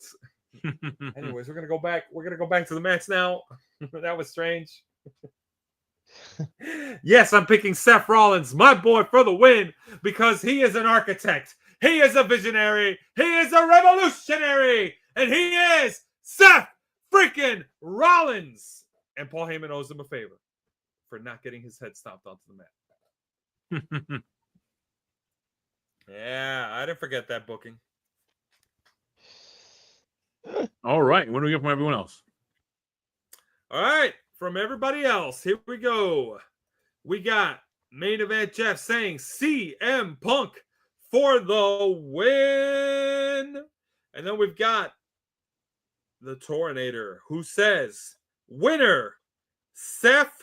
Anyways, we're gonna go back. We're gonna go back to the match now. That was strange. Yes, I'm picking Seth Rollins, my boy, for the win because he is an architect. He is a visionary. He is a revolutionary, and he is Seth freaking Rollins. And Paul Heyman owes him a favor for not getting his head stomped onto the mat. Yeah, I didn't forget that booking. All right. What do we get from everyone else? All right. From everybody else, here we go. We got Main Event Jeff saying CM Punk for the win. And then we've got the Tornator who says, winner, Seth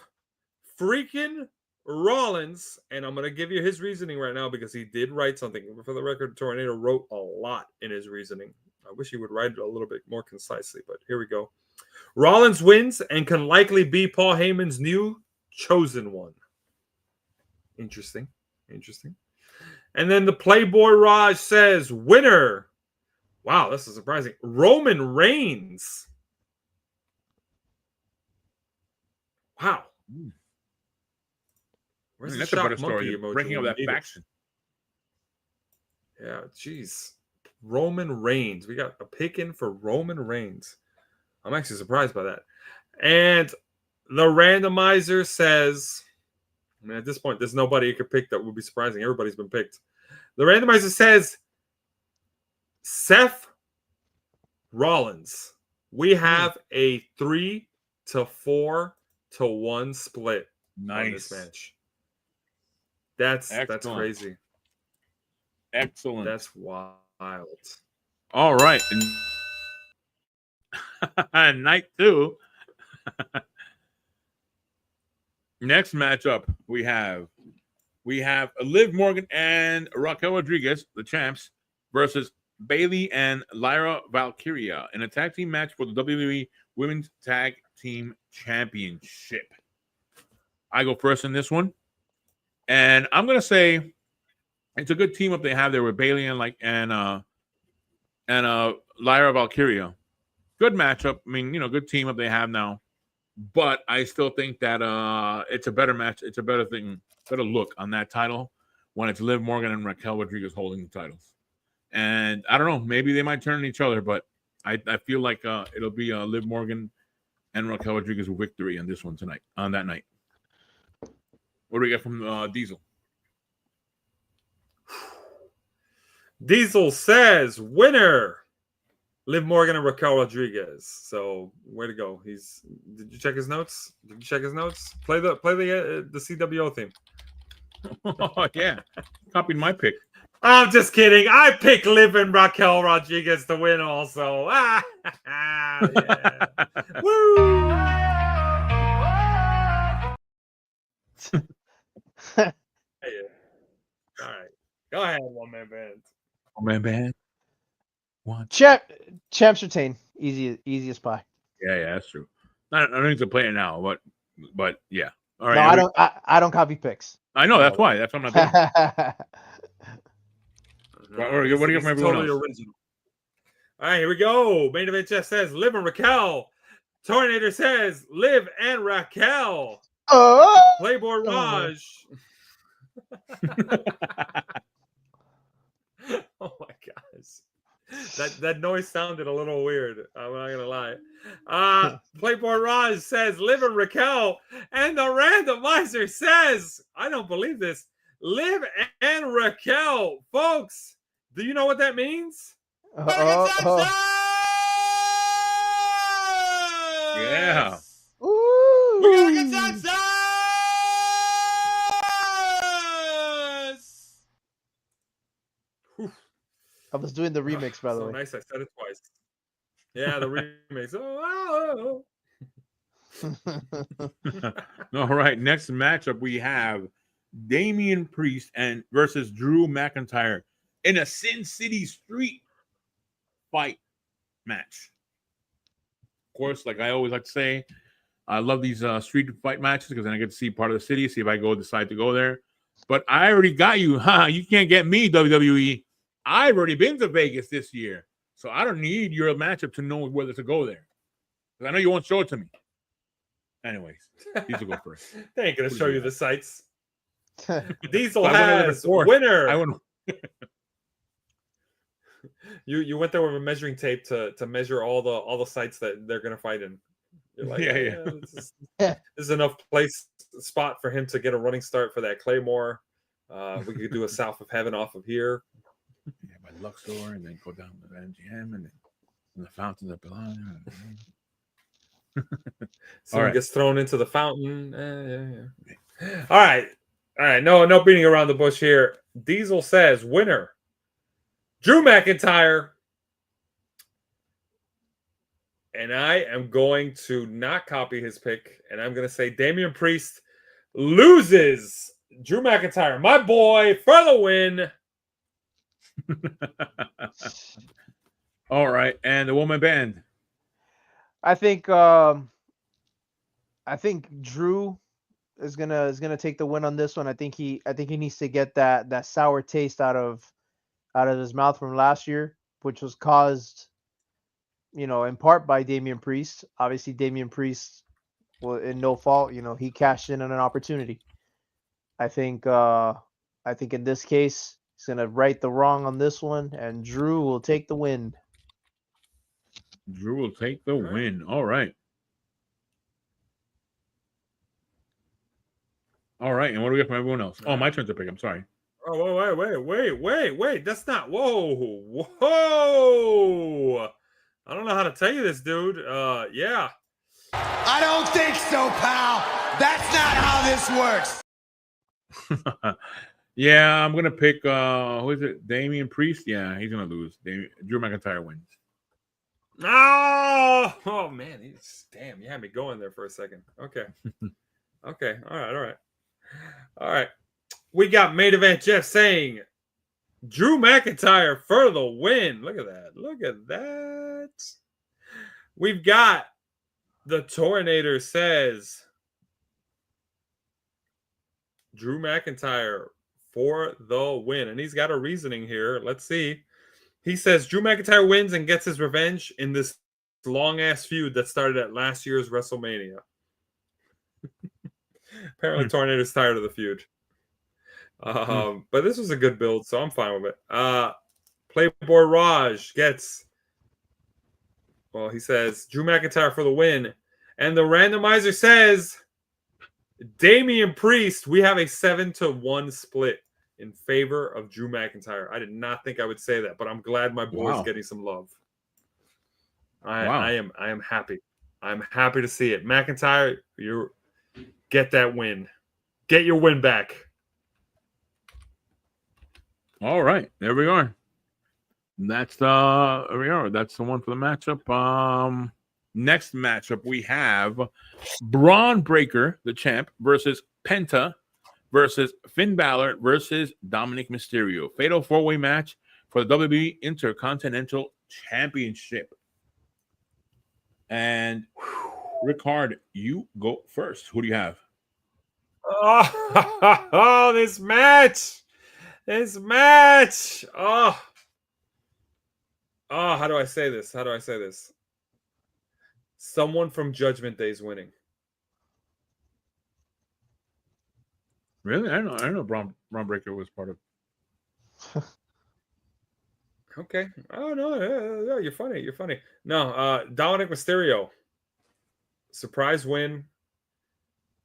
freaking Rollins. And I'm going to give you his reasoning right now because he did write something. For the record, Tornator wrote a lot in his reasoning. I wish he would write it a little bit more concisely, but here we go. Rollins wins and can likely be Paul Heyman's new chosen one. Interesting. And then the Playboy Raj says, winner. Wow, this is surprising. Roman Reigns. Wow. Where's That's a better story. Breaking up that faction. Yeah, jeez. Roman Reigns. We got a pick in for Roman Reigns. I'm actually surprised by that. And the randomizer says, I mean, at this point, there's nobody you could pick that would be surprising. Everybody's been picked. The randomizer says Seth Rollins. We have a 3-4-1 split on this match. That's crazy. Excellent. That's wild. All right. Night 2. Next matchup we have Liv Morgan and Raquel Rodriguez, the champs, versus Bayley and Lyra Valkyria in a tag team match for the WWE Women's Tag Team Championship. I go first in this one, and I'm gonna say it's a good team up they have there with Bayley and Lyra Valkyria. Good matchup. I mean, good team up they have now. But I still think that it's a better match. It's a better look on that title when it's Liv Morgan and Raquel Rodriguez holding the titles. And I don't know, maybe they might turn on each other, but I feel like it'll be Liv Morgan and Raquel Rodriguez with victory on this one tonight, on that night. What do we get from Diesel? Diesel says, winner, Liv Morgan and Raquel Rodriguez. So, way to go. Did you check his notes? Play the CWO theme. Oh, yeah. Copied my pick. I'm just kidding. I picked Liv and Raquel Rodriguez to win also. Yeah. Woo! All right. Go ahead, one-man band. One-man band. One. Champs retain. Easiest pie. Yeah, that's true. I don't need to play it now, but yeah. All right. No, I don't copy picks. I know, that's why. That's what I'm not doing. What do you get from everyone else? Original. All right, here we go. Main Event Jeff says Liv and Raquel. Tornator says Liv and Raquel. Oh! Playboy Raj. Oh my gosh. That noise sounded a little weird. I'm not gonna lie. Playboy Raj says Liv and Raquel, and the randomizer says, I don't believe this, Liv and Raquel. Folks, do you know what that means? Yeah. Ooh. We gotta get that I was doing the remix, by the so way. nice, I said it twice. Yeah, the remix. Oh. All right. Next matchup we have Damian Priest and versus Drew McIntyre in a Sin City Street fight match. Of course, like I always like to say, I love these street fight matches because then I get to see part of the city, see if I decide to go there. But I already got you, huh? You can't get me, WWE. I've already been to Vegas this year, so I don't need your matchup to know whether to go there. Because I know you won't show it to me. Anyways, these will go first. They ain't gonna show you the sites. Diesel Well, I went over has before. winner. I went. You went there with a measuring tape to measure all the sites that they're gonna fight in. You're like, Yeah. This is enough spot for him to get a running start for that Claymore. We could do a South of Heaven off of here. Yeah, by Luxor, and then go down to MGM, and then the fountains up below. Someone right. gets thrown into the fountain. Yeah. All right. No beating around the bush here. Diesel says winner Drew McIntyre. And I am going to not copy his pick, and I'm going to say Damian Priest loses. Drew McIntyre, my boy, for the win. All right, and the woman band. I think Drew is gonna take the win on this one. I think he needs to get that sour taste out of his mouth from last year, which was caused, in part by Damian Priest. Obviously, Damian Priest, well, in no fault, he cashed in on an opportunity. I think in this case, he's gonna right the wrong on this one, and Drew will take the win. Drew will take the win. All right. All right, and what do we get from everyone else? Oh, my turn to pick. I'm sorry. Oh, wait. That's not. Whoa. I don't know how to tell you this, dude. Yeah. I don't think so, pal. That's not how this works. Yeah, I'm gonna pick. Who is it? Damian Priest. Yeah, he's gonna lose. Drew McIntyre wins. Oh man. Damn, you had me going there for a second. Okay. Okay. All right. We got main event Jeff saying Drew McIntyre for the win. Look at that. We've got the Tornator says Drew McIntyre for the win. And he's got a reasoning here. Let's see. He says Drew McIntyre wins and gets his revenge in this long-ass feud that started at last year's WrestleMania. Apparently, Tornado's tired of the feud. But this was a good build, so I'm fine with it. Playboy Raj gets, he says Drew McIntyre for the win. And the randomizer says Damian Priest. We have a 7-1 split in favor of Drew McIntyre. I did not think I would say that, but I'm glad my boy's getting some love. I am happy. I'm happy to see it. McIntyre, you get that win. Get your win back. All right, there we are. That's the one for the matchup. Next matchup we have Braun Breaker, the champ, versus Penta versus Finn Balor versus Dominic Mysterio. Fatal 4-way match for the WWE Intercontinental Championship. And Ric-Hard, you go first. Who do you have? Oh, this match. Oh, how do I say this? Someone from Judgment Day is winning. Really? I don't know. Braun Breaker was part of. Okay. Oh no, you're funny. No, Dominic Mysterio. surprise win.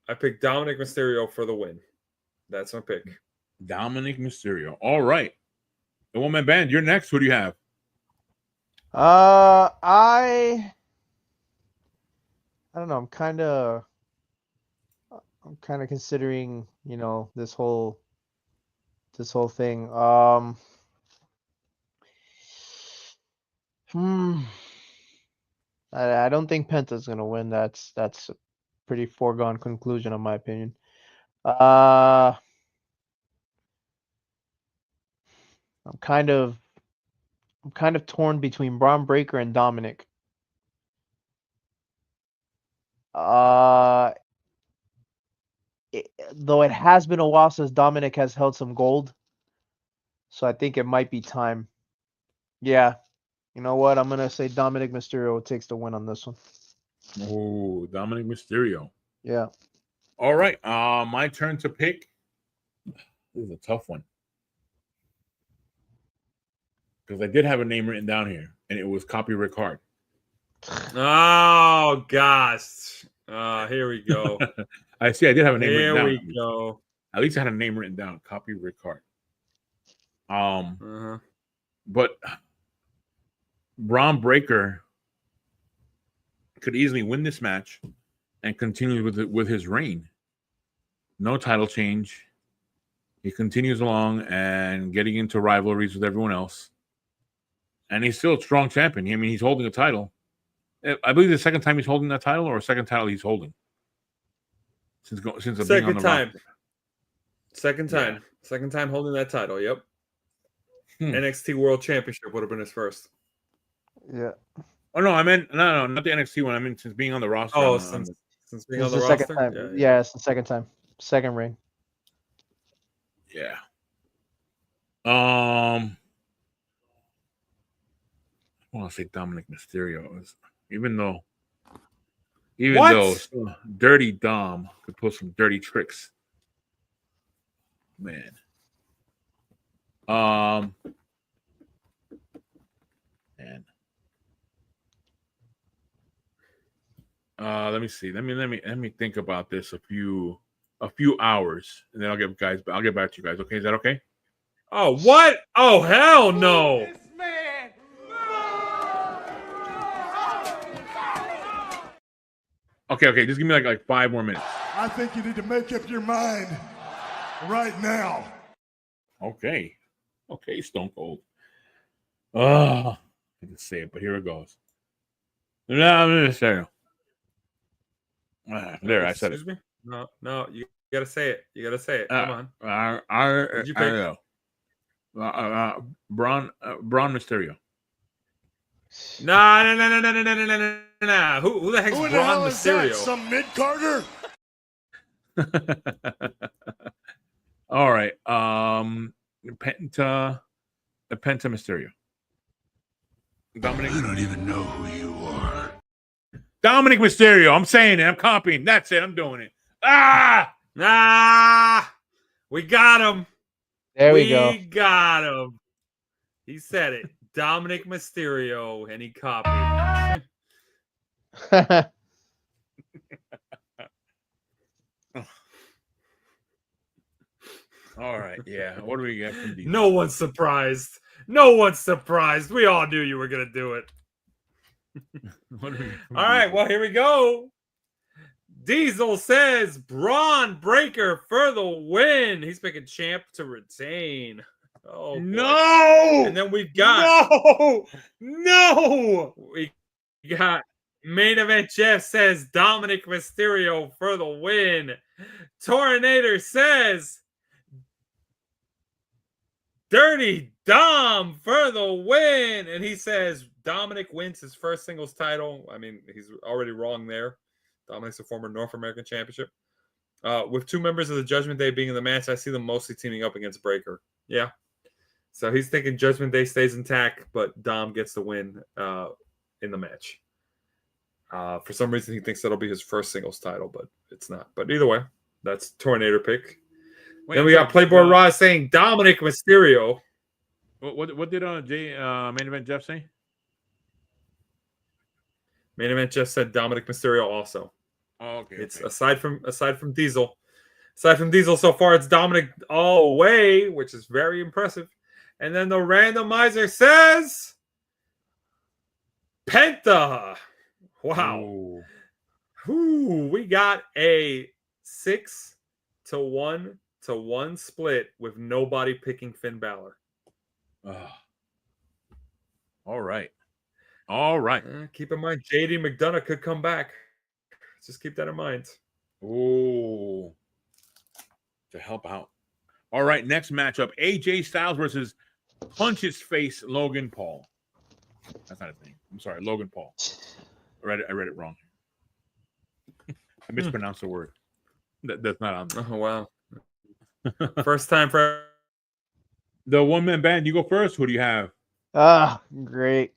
I picked Dominic Mysterio for the win. That's my pick. Dominic Mysterio. All right. The one-man band, you're next. Who do you have? I don't know. I'm kind of considering, this whole thing. I don't think Penta's gonna win. That's a pretty foregone conclusion, in my opinion. I'm kind of torn between Braun Breaker and Dominic. Though it has been a while since Dominic has held some gold, so I think it might be time. Yeah, you know what? I'm gonna say Dominic Mysterio takes the win on this one. Oh, Dominic Mysterio. Yeah. All right. My turn to pick. This is a tough one. Because I did have a name written down here, and it was Copy Ric-Hard. Oh gosh. Here we go. I see. I did have a name Here written down. we go. At least I had a name written down. Copy Ric-Hard. Uh-huh. But Braun Breaker could easily win this match and continue with his reign. No title change. He continues along and getting into rivalries with everyone else. And he's still a strong champion. I mean, he's holding a title. I believe the second time he's holding that title, or a second title he's holding since being on the roster. Second time. Second time holding that title. Yep. NXT World Championship would have been his first. Yeah. Oh no, I meant no, not the NXT one. I mean since being on the roster. Oh, since being on the roster. Second time. Yeah, it's the second time. Second reign. Yeah. I want to say Dominic Mysterio, even though Dirty Dom could pull some dirty tricks. Man. Man. Let me see. Let me think about this a few hours, and then I'll get back to you guys. Okay, is that okay? Oh, what? Oh, hell no. Okay. Just give me like 5 more minutes. I think you need to make up your mind right now. Okay, Stone Cold. I can say it, but here it goes. There, I said it. Me? No, you gotta say it. You gotta say it. Come on. What'd you pick? Braun Mysterio. No. Who the heck's Braun Mysterio? Some mid-carder? All right. Penta Mysterio. Dominic. I don't even know who you are. Dominic Mysterio. I'm saying it. I'm copying. That's it. I'm doing it. We got him. There we go. We got him. He said it. Dominic Mysterio, and he copied. All right. Yeah. What do we get from these? No one's surprised. We all knew you were going to do it. What do we get from all right. these? Well, here we go. Diesel says Braun Breaker for the win. He's picking champ to retain. Oh, no. And then we've got no. We got Main Event Jeff says Dominic Mysterio for the win. Tornator says Dirty Dom for the win. And he says Dominic wins his first singles title. I mean, he's already wrong there. Dominic's a former North American Championship. With 2 members of the Judgment Day being in the match, I see them mostly teaming up against Breaker. Yeah. So he's thinking Judgment Day stays intact, but Dom gets the win in the match. For some reason, he thinks that'll be his first singles title, but it's not. But either way, that's Tornado pick. Then we got Playboy Raw saying Dominic Mysterio. What did Main Event Jeff say? Main event just said Dominic Mysterio also. Oh, okay. It's okay. aside from Diesel. Aside from Diesel, so far it's Dominic all the way, which is very impressive. And then the randomizer says Penta. Wow. Ooh. Ooh, we got a 6-1 split with nobody picking Finn Balor. All right. All right. Keep in mind, JD McDonough could come back. Just keep that in mind. Ooh. To help out. All right, next matchup: AJ Styles versus Punch His Face Logan Paul. That's not a thing. I'm sorry, Logan Paul. I read it wrong. I mispronounced the word. That's not on there. Oh wow! First time for The one-man band. You go first. Who do you have? Great.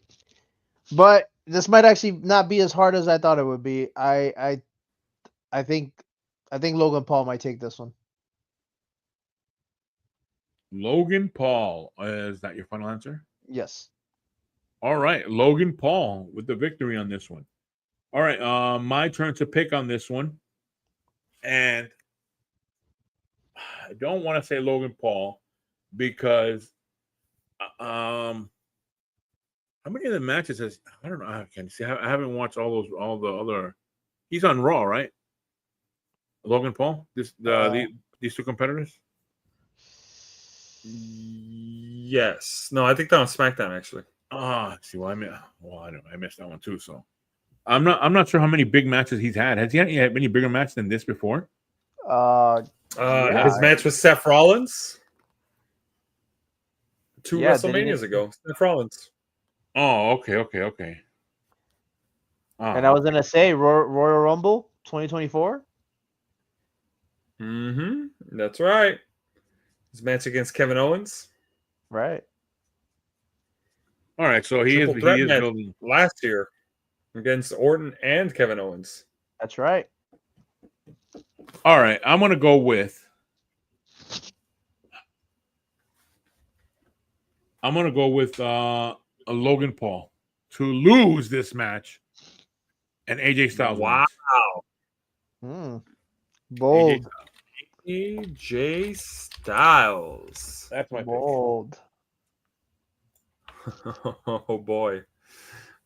But this might actually not be as hard as I thought it would be. I think Logan Paul might take this one. Logan Paul. Is that your final answer? Yes. All right, Logan Paul with the victory on this one. All right, my turn to pick on this one. And I don't want to say Logan Paul because how many of the matches has I don't know. I can't see. I haven't watched all the other. He's on Raw, right? Logan Paul. These two competitors. Yes. No, I think that on SmackDown actually. See, I missed that one too. So I'm not sure how many big matches he's had. Has he had any bigger matches than this before? His match with Seth Rollins 2 Yeah, WrestleManias ago. Seth Rollins. Oh, okay. And I was gonna say Royal Rumble 2024. That's right. His match against Kevin Owens. Right. All right, so he is building last year against Orton and Kevin Owens. That's right. All right, I'm gonna go with a Logan Paul to lose this match, and AJ Styles. Wow. Bold. AJ Styles. That's my Bold. Oh boy.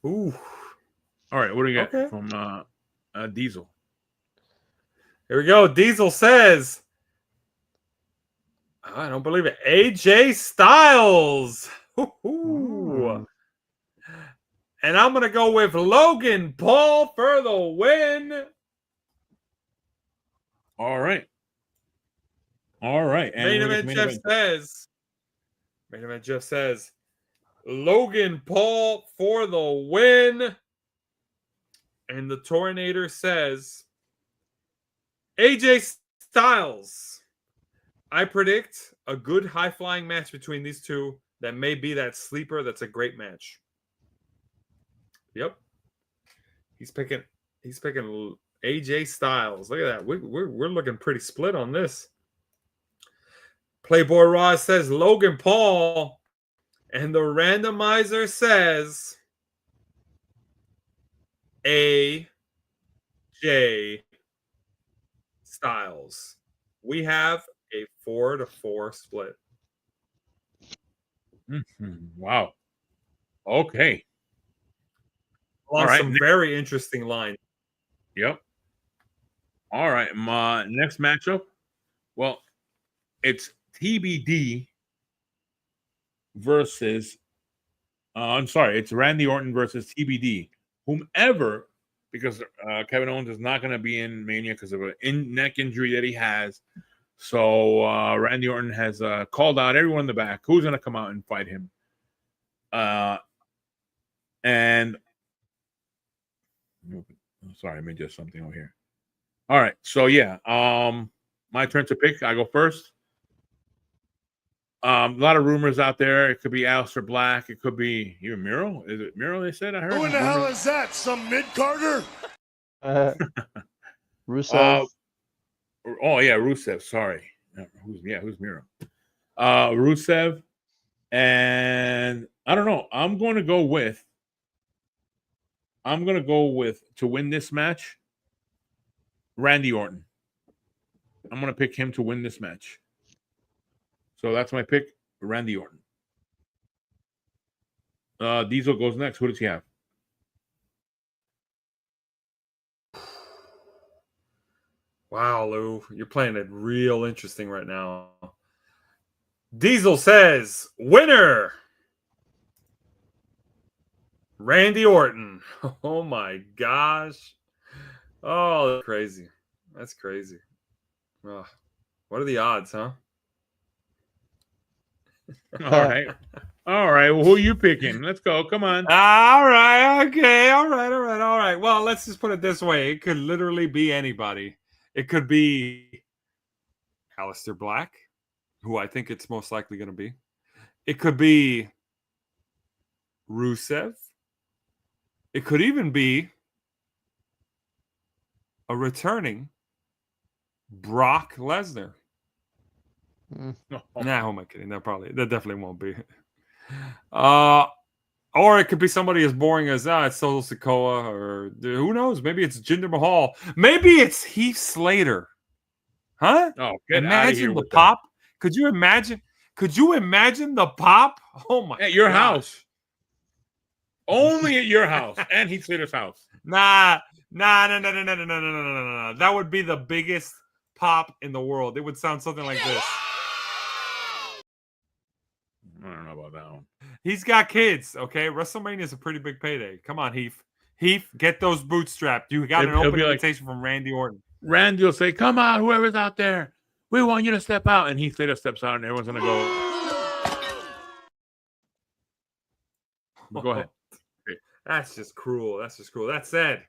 Ooh. pick. All right, what do you got Okay. from Diesel? Here we go. Diesel says, I don't believe it. AJ Styles. Ooh. And I'm going to go with Logan Paul for the win. All right. And Main event Jeff says, Logan Paul for the win. And the Tornator says, AJ Styles. I predict a good high-flying match between these two that may be that sleeper that's a great match. Yep. He's picking AJ Styles. Look at that. We're looking pretty split on this. Playboy Raw says Logan Paul, and the randomizer says AJ Styles. We have a 4-4 split. Wow. Okay. All right. Some very interesting lines. Yep. All right. My next matchup. Well, it's TBD versus. I'm sorry. It's Randy Orton versus TBD. Whomever, because Kevin Owens is not going to be in Mania because of a neck injury that he has. So Randy Orton has called out everyone in the back who's going to come out and fight him. And sorry, I made just something over here. All right, so yeah, my turn to pick. I go first. A lot of rumors out there. It could be Aleister Black. It could be even Miro. Is it Miro? They said I heard. Who in the hell is that? Some mid-carder? Rusev. Oh yeah, Rusev. Sorry, who's Miro? Rusev, and I don't know. I'm going to go with I'm gonna go with to win this match, Randy Orton. I'm gonna pick him to win this match. So that's my pick, Randy Orton. Diesel goes next. Who does he have? Wow, Lou, you're playing it real interesting right now. Diesel says, winner, Randy Orton. Oh my gosh. Oh, that's crazy. That's crazy. Oh, what are the odds, huh? All right. All right. Well, who are you picking? Let's go. Come on. All right. Okay. All right. Well, let's just put it this way. It could literally be anybody. It could be Aleister Black, who I think it's most likely going to be. It could be Rusev. It could even be a returning Brock Lesnar. Nah, who am I kidding? That definitely won't be. Or it could be somebody as boring as it's Solo Sikoa, or who knows? Maybe it's Jinder Mahal. Maybe it's Heath Slater. Huh? Oh, get out of imagine here the with pop. Could you imagine? Could you imagine the pop? Oh my! At your gosh. house. Only at your house and Heath Slater's house. Nah. That would be the biggest pop in the world. It would sound something like this. I don't know about that one. He's got kids, okay? WrestleMania is a pretty big payday. Come on, Heath. Heath, get those boots strapped. You got an open invitation from Randy Orton. Randy will say, come on, whoever's out there. We want you to step out. And Heath Slater steps out and everyone's going to go. Go ahead. That's just cruel. That said,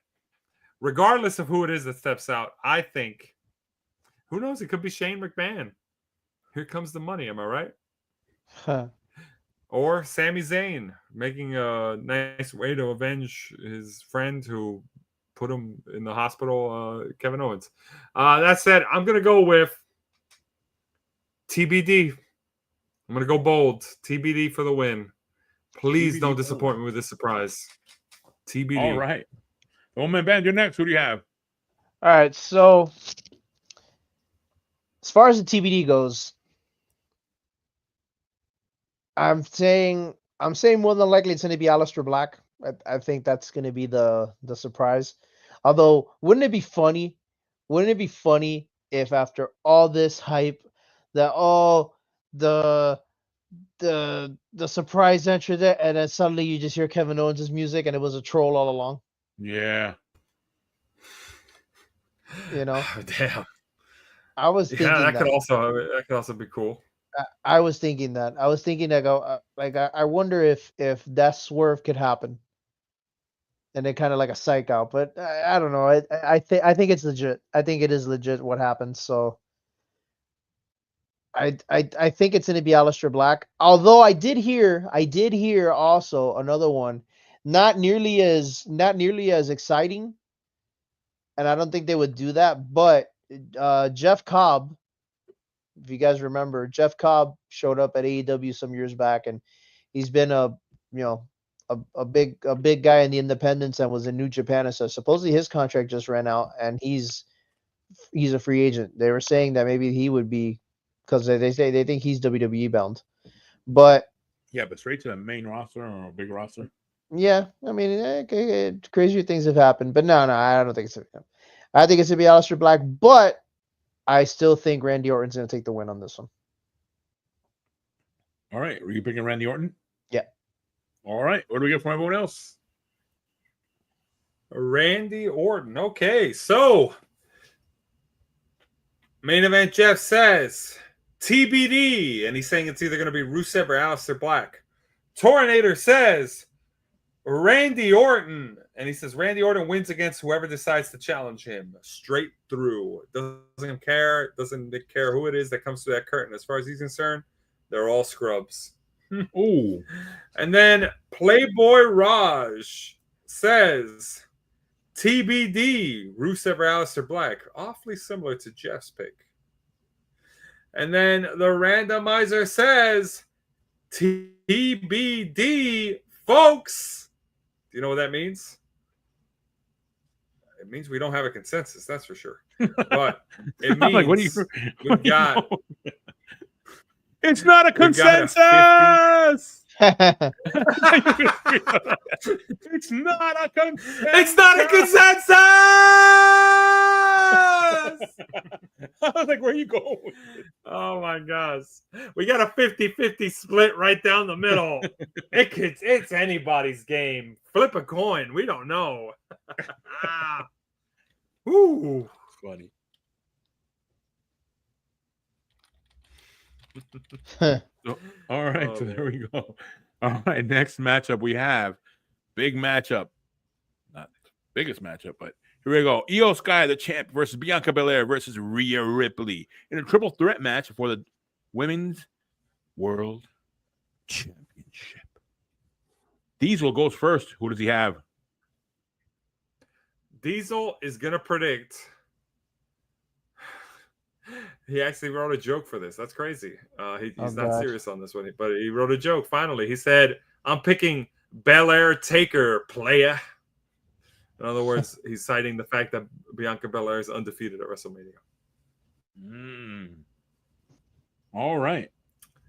regardless of who it is that steps out, I think, who knows? It could be Shane McMahon. Here comes the money. Am I right? Huh. Or Sami Zayn making a nice way to avenge his friend who put him in the hospital, Kevin Owens. That said, I'm going to go with TBD. I'm going to go bold. TBD for the win. Please don't disappoint me with this surprise. TBD. All right. Woman Band, you're next. Who do you have? All right. So, as far as the TBD goes, I'm saying more than likely it's going to be Aleister Black. I think that's going to be the surprise. Although, wouldn't it be funny? Wouldn't it be funny if after all this hype, that the surprise entrance there, and then suddenly you just hear Kevin Owens' music, and it was a troll all along? Yeah. You know. Damn. I was thinking that could also be cool. I was thinking that. I I wonder if that swerve could happen, and then kind of like a psych out. But I don't know. I think it's legit. I think it is legit what happened. So I think it's going to be Aleister Black. Although I did hear also another one, not nearly as exciting, and I don't think they would do that. But Jeff Cobb. If you guys remember, Jeff Cobb showed up at AEW some years back, and he's been a big guy in the independents and was in New Japan. And so supposedly his contract just ran out, and he's a free agent. They were saying that maybe he would be, because they think he's WWE bound. But yeah, but straight to the main roster or a big roster. Yeah, I mean, crazier things have happened, but no, I don't think it's. I think it's gonna be Aleister Black, but I still think Randy Orton's going to take the win on this one. All right. Are you picking Randy Orton? Yeah. All right. What do we get from everyone else? Randy Orton. Okay. So, main event Jeff says TBD. And he's saying it's either going to be Rusev or Aleister Black. Torinator says Randy Orton. And he says Randy Orton wins against whoever decides to challenge him straight through. Doesn't care who it is that comes through that curtain. As far as he's concerned, they're all scrubs. Ooh. And then Playboy Raj says TBD, Rusev or Aleister Black. Awfully similar to Jeff's pick. And then the randomizer says TBD, folks. Do you know what that means? means we don't have a consensus, that's for sure. But it I'm like, what do means you? we what do you got know? It's not a we got a consensus. It's not a consensus. It's not a consensus. I was like, where are you going with it? Oh my gosh. We got a 50-50 split right down the middle. It's anybody's game. Flip a coin. We don't know. Ooh. Funny. So, all right, Oh, so man. there we go. All right, next matchup we have. Big matchup. Not the biggest matchup, but here we go. Io Sky, the champ, versus Bianca Belair versus Rhea Ripley in a triple threat match for the Women's World Championship. Diesel goes first. Who does he have? Diesel is going to predict. He actually wrote a joke for this. That's crazy. He's not serious on this one, but he wrote a joke finally. He said, I'm picking Belair Taker, playa. In other words, he's citing the fact that Bianca Belair is undefeated at WrestleMania. All right.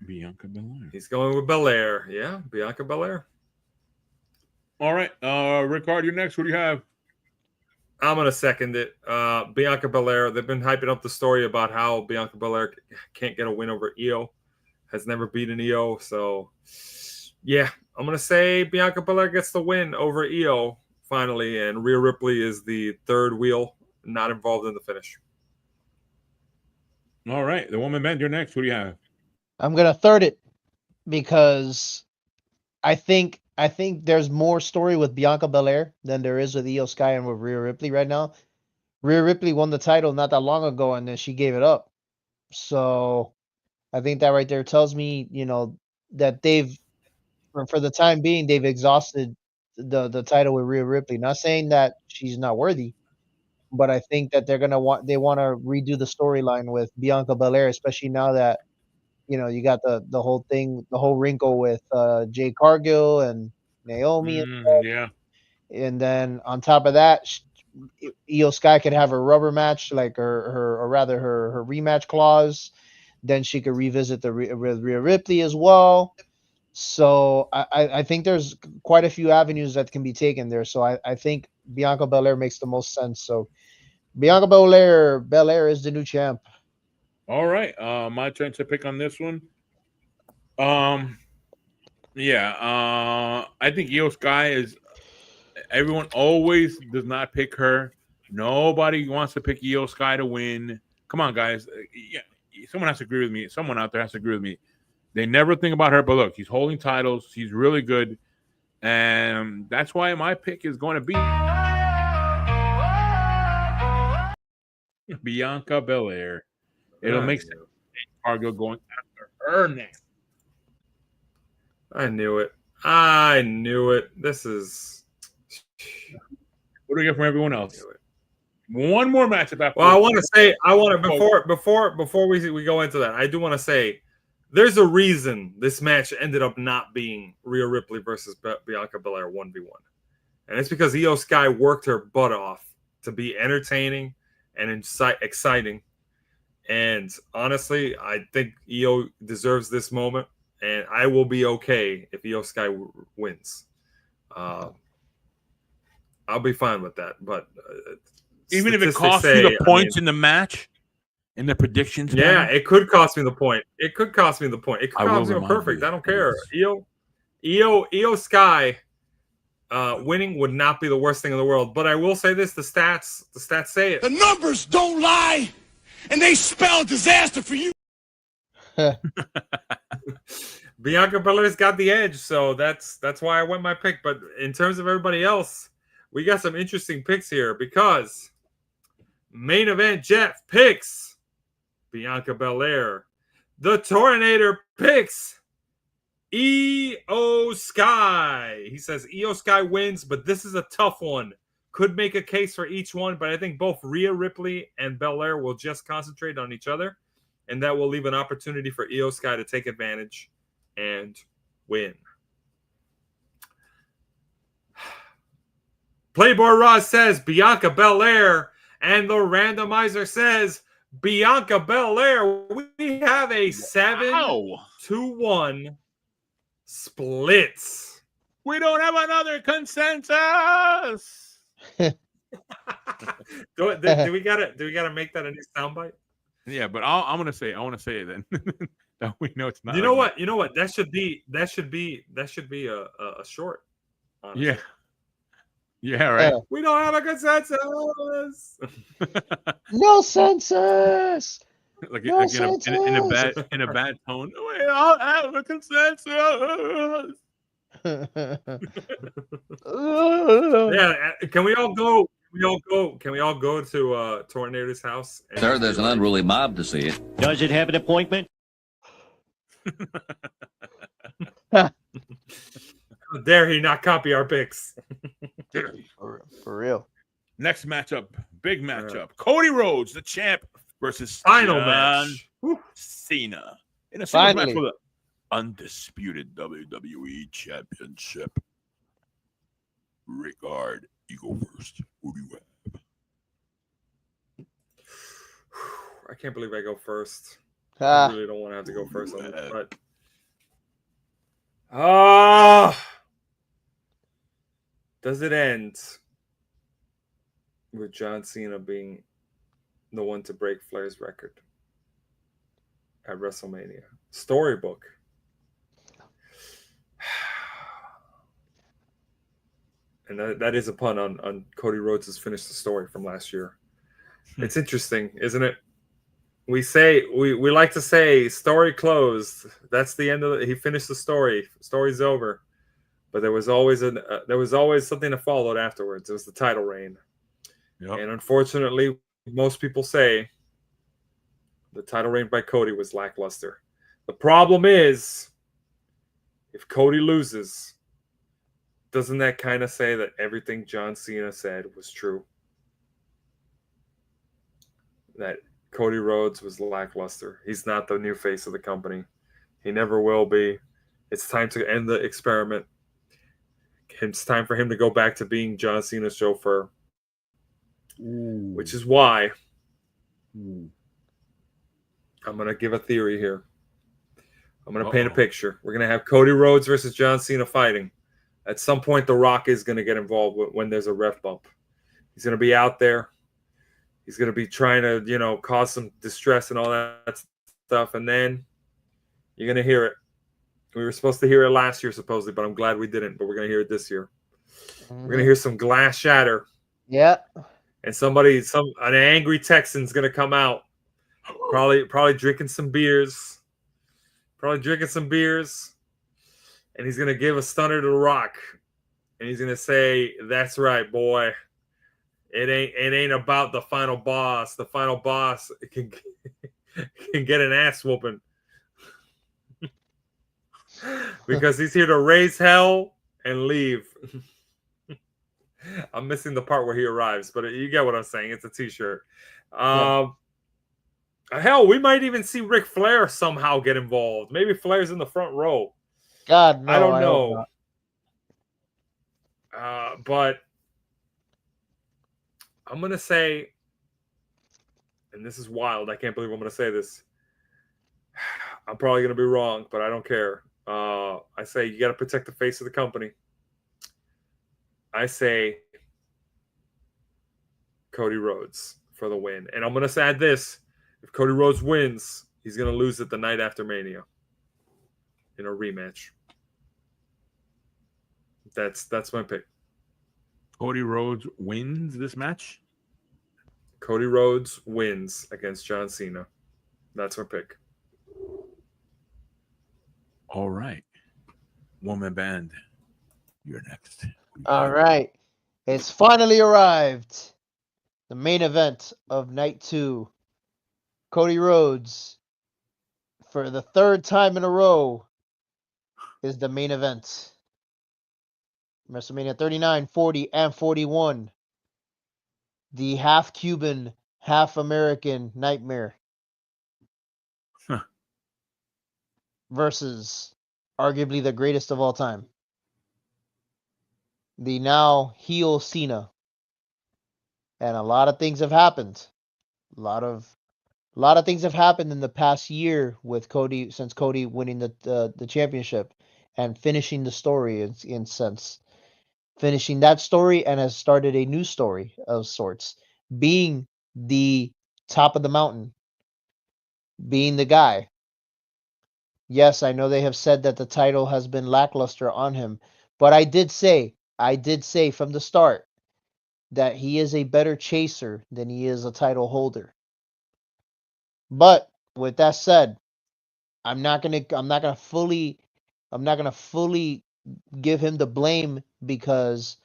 Bianca Belair. He's going with Belair. Yeah, Bianca Belair. All right. Ric-Hard, you're next. What do you have? I'm going to second it. Bianca Belair, they've been hyping up the story about how Bianca Belair can't get a win over Io. Has never beaten Io. So, yeah, I'm going to say Bianca Belair gets the win over Io finally. And Rhea Ripley is the third wheel, not involved in the finish. All right. The woman band, you're next. What do you have? I'm gonna third it because I think there's more story with Bianca Belair than there is with Io Sky and with Rhea Ripley right now. Rhea Ripley won the title not that long ago, and then she gave it up. So I think that right there tells me, that they've, for the time being, they've exhausted the title with Rhea Ripley. Not saying that she's not worthy, but I think that they want to redo the storyline with Bianca Belair, especially now that you got the whole thing, the whole wrinkle with Jade Cargill and Naomi, Yeah. and then on top of that, Io Sky could have a rubber match, like her rematch clause. Then she could revisit with Rhea Ripley as well. So I think there's quite a few avenues that can be taken there. So I think Bianca Belair makes the most sense. So Bianca Belair is the new champ. All right. My turn to pick on this one. I think Io Sky is. Everyone always does not pick her. Nobody wants to pick Io Sky to win. Come on, guys. Yeah, someone has to agree with me. Someone out there has to agree with me. They never think about her, but look, she's holding titles. She's really good, and that's why my pick is going to be Bianca Belair. It'll make sense. Cargill going after her next. I knew it. This is. What do we get from everyone else? One more matchup after. Well, before we go into that, I do want to say there's a reason this match ended up not being Rhea Ripley versus Bianca Belair 1v1. And it's because Io Sky worked her butt off to be entertaining and exciting. And honestly, I think Io deserves this moment, and I will be okay if Io Sky wins. I'll be fine with that. But even if it costs you the points in the match, in the predictions, it could cost me the point. It could cost me perfect. I don't care. Io Sky winning would not be the worst thing in the world. But I will say this: the stats say it. The numbers don't lie, and they spell disaster for you. Bianca Belair's got the edge, so that's why I went my pick. But in terms of everybody else, we got some interesting picks here because main event Jeff picks Bianca Belair. The Tornator picks Io Sky. He says Io Sky wins, but this is a tough one. Could make a case for each one, but I think both Rhea Ripley and Belair will just concentrate on each other, and that will leave an opportunity for Io Sky to take advantage and win. Playboy Ross says Bianca Belair, and the randomizer says Bianca Belair. We have a 7-1 splits. We don't have another consensus. do we gotta make that a new soundbite? Yeah, but I want to say it then. That we know it's not. You know what? That should be a short. Honestly. Yeah. Yeah, right. We don't have a consensus. No census. Like, No like in a consensus. bad tone. We don't have a consensus. Yeah, can we all go? Can we all go to Tornado's house? Sir, there's an unruly mob to see it. Does it have an appointment? How dare he not copy our picks? For real. Next matchup, big matchup. Cody Rhodes, the champ, versus Final John match. Cena in a singles match Finally. for the undisputed WWE Championship. Ric-Hard, you go first. Who do you have? I can't believe I go first. I Ah, really don't want to have to go first on this, but does it end with John Cena being the one to break Flair's record at WrestleMania? Storybook. And that is a pun on Cody Rhodes' finished the story from last year. It's interesting, isn't it? We like to say story closed. That's the end of it. He finished the story. Story's over. But there was always something that followed afterwards. It was the title reign. Yep. And unfortunately, most people say the title reign by Cody was lackluster. The problem is, if Cody loses, doesn't that kind of say that everything John Cena said was true? That Cody Rhodes was lackluster. He's not the new face of the company. He never will be. It's time to end the experiment. It's time for him to go back to being John Cena's chauffeur. Which is why I'm going to give a theory here. I'm going to paint a picture. We're going to have Cody Rhodes versus John Cena fighting. At some point, The Rock is going to get involved when there's a ref bump. He's going to be out there. He's going to be trying to, cause some distress and all that stuff. And then you're going to hear it. We were supposed to hear it last year, supposedly, but I'm glad we didn't. But we're going to hear it this year. We're going to hear some glass shatter. yeah. And an angry Texan's going to come out. Probably drinking some beers. And he's going to give a stunner to The Rock. And he's going to say, "That's right, boy. It ain't about the final boss. The final boss can get an ass whooping." Because he's here to raise hell and leave. I'm missing the part where he arrives, but you get what I'm saying. It's a t-shirt. Hell, we might even see Ric Flair somehow get involved. Maybe Flair's in the front row. God, no, I don't hope know. not. But I'm going to say, and this is wild. I can't believe I'm going to say this. I'm probably going to be wrong, but I don't care. I say you got to protect the face of the company. I say Cody Rhodes for the win. And I'm going to add this. If Cody Rhodes wins, he's going to lose it the night after Mania in a rematch. That's my pick. Cody Rhodes wins this match? Cody Rhodes wins against John Cena. That's my pick. All right. Woman band, you're next. All right. It's finally arrived. The main event of night 2. Cody Rhodes, for the third time in a row, is the main event. WrestleMania 39, 40, and 41. The half Cuban, half American nightmare. Huh. Versus arguably the greatest of all time. the now heel Cena. And a lot of things have happened. A lot of things have happened in the past year with Cody, since Cody winning the championship and finishing the story in sense. Finishing that story and has started a new story of sorts. Being the top of the mountain. Being the guy. Yes, I know they have said that the title has been lackluster on him, but I did say from the start that he is a better chaser than he is a title holder. But with that said, I'm not gonna fully give him the blame, because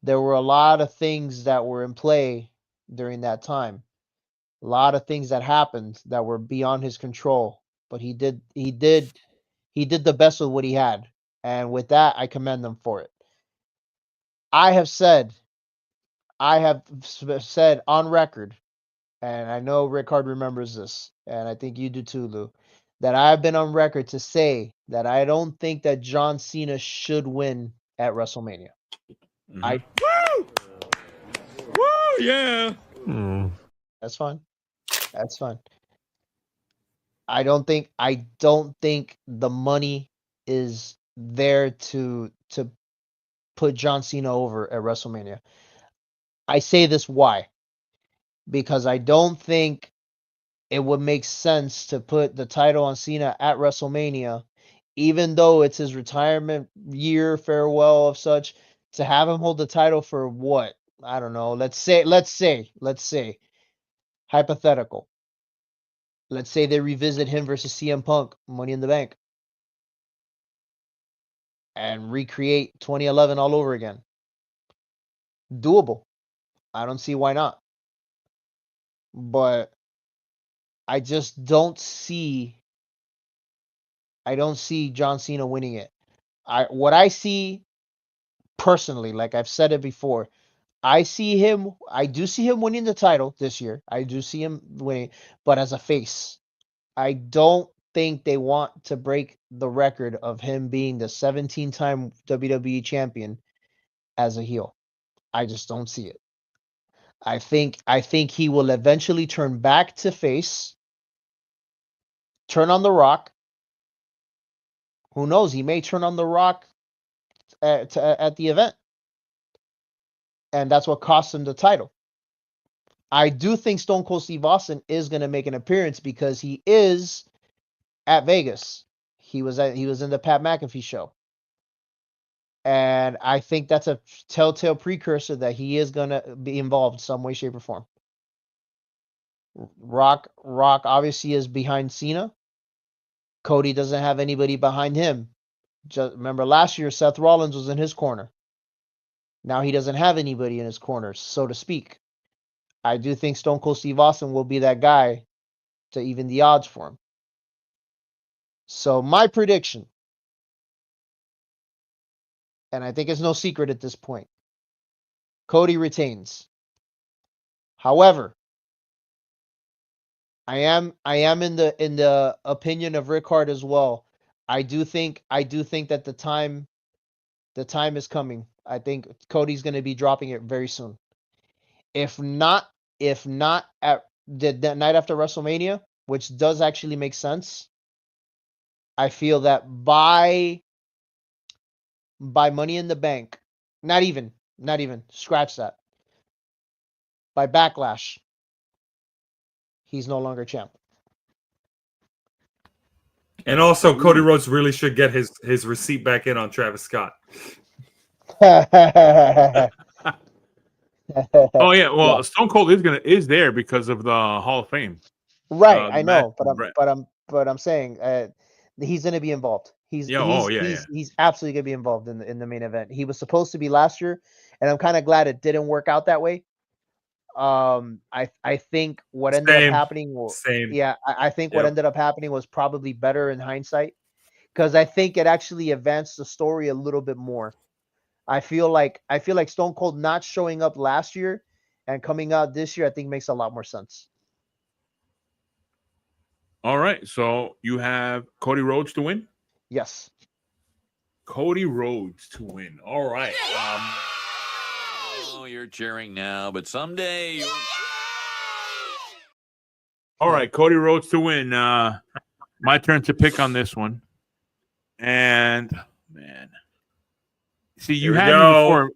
there were a lot of things that were in play during that time. A lot of things that happened that were beyond his control. But he did the best with what he had. And with that, I commend them for it. I have said on record, and I know Ric-Hard remembers this, and I think you do too, Lou, that I've been on record to say that I don't think that John Cena should win at WrestleMania. Woo! Woo! Yeah. That's fine. That's fine. I don't think the money is there to put John Cena over at WrestleMania. I say this why? Because I don't think it would make sense to put the title on Cena at WrestleMania, even though it's his retirement year, farewell of such, to have him hold the title for what? I don't know. Let's say, hypothetical. Let's say they revisit him versus CM Punk, Money in the Bank, and recreate 2011 all over again. Doable. I don't see why not. But I just don't see John Cena winning it. What I see personally, like I've said it before, I do see him winning the title this year. I do see him winning, but as a face. I don't think they want to break the record of him being the 17-time WWE champion as a heel. I just don't see it. I think he will eventually turn back to face, turn on The Rock. Who knows? He may turn on The Rock at the event, and that's what costs him the title. I do think Stone Cold Steve Austin is going to make an appearance because he is at Vegas. He was in the Pat McAfee show. And I think that's a telltale precursor that he is going to be involved in some way, shape, or form. Rock obviously is behind Cena. Cody doesn't have anybody behind him. Just remember last year, Seth Rollins was in his corner. Now he doesn't have anybody in his corner, so to speak. I do think Stone Cold Steve Austin will be that guy to even the odds for him. So my prediction, and I think it's no secret at this point, Cody retains. However, I am in the opinion of Ric-Hard as well. I do think that the time is coming. I think Cody's going to be dropping it very soon. If not at the night after WrestleMania, which does actually make sense, I feel that by Money in the Bank, not even scratch that. By Backlash, he's no longer champ. And also, Cody Rhodes really should get his receipt back in on Travis Scott. Oh yeah, well, yeah. Stone Cold is there because of the Hall of Fame. Right, I know, but I'm saying he's going to be involved. He's absolutely going to be involved in the main event. He was supposed to be last year, and I'm kind of glad it didn't work out that way. I think what ended up happening was what ended up happening was probably better in hindsight, because I think it actually advanced the story a little bit more. I feel like Stone Cold not showing up last year and coming out this year, I think makes a lot more sense. All right, so you have Cody Rhodes to win? Yes. Cody Rhodes to win. All right. Oh, you're cheering now, but someday you'll... All right, Cody Rhodes to win. My turn to pick on this one. And man, see, you Here we had me go. before.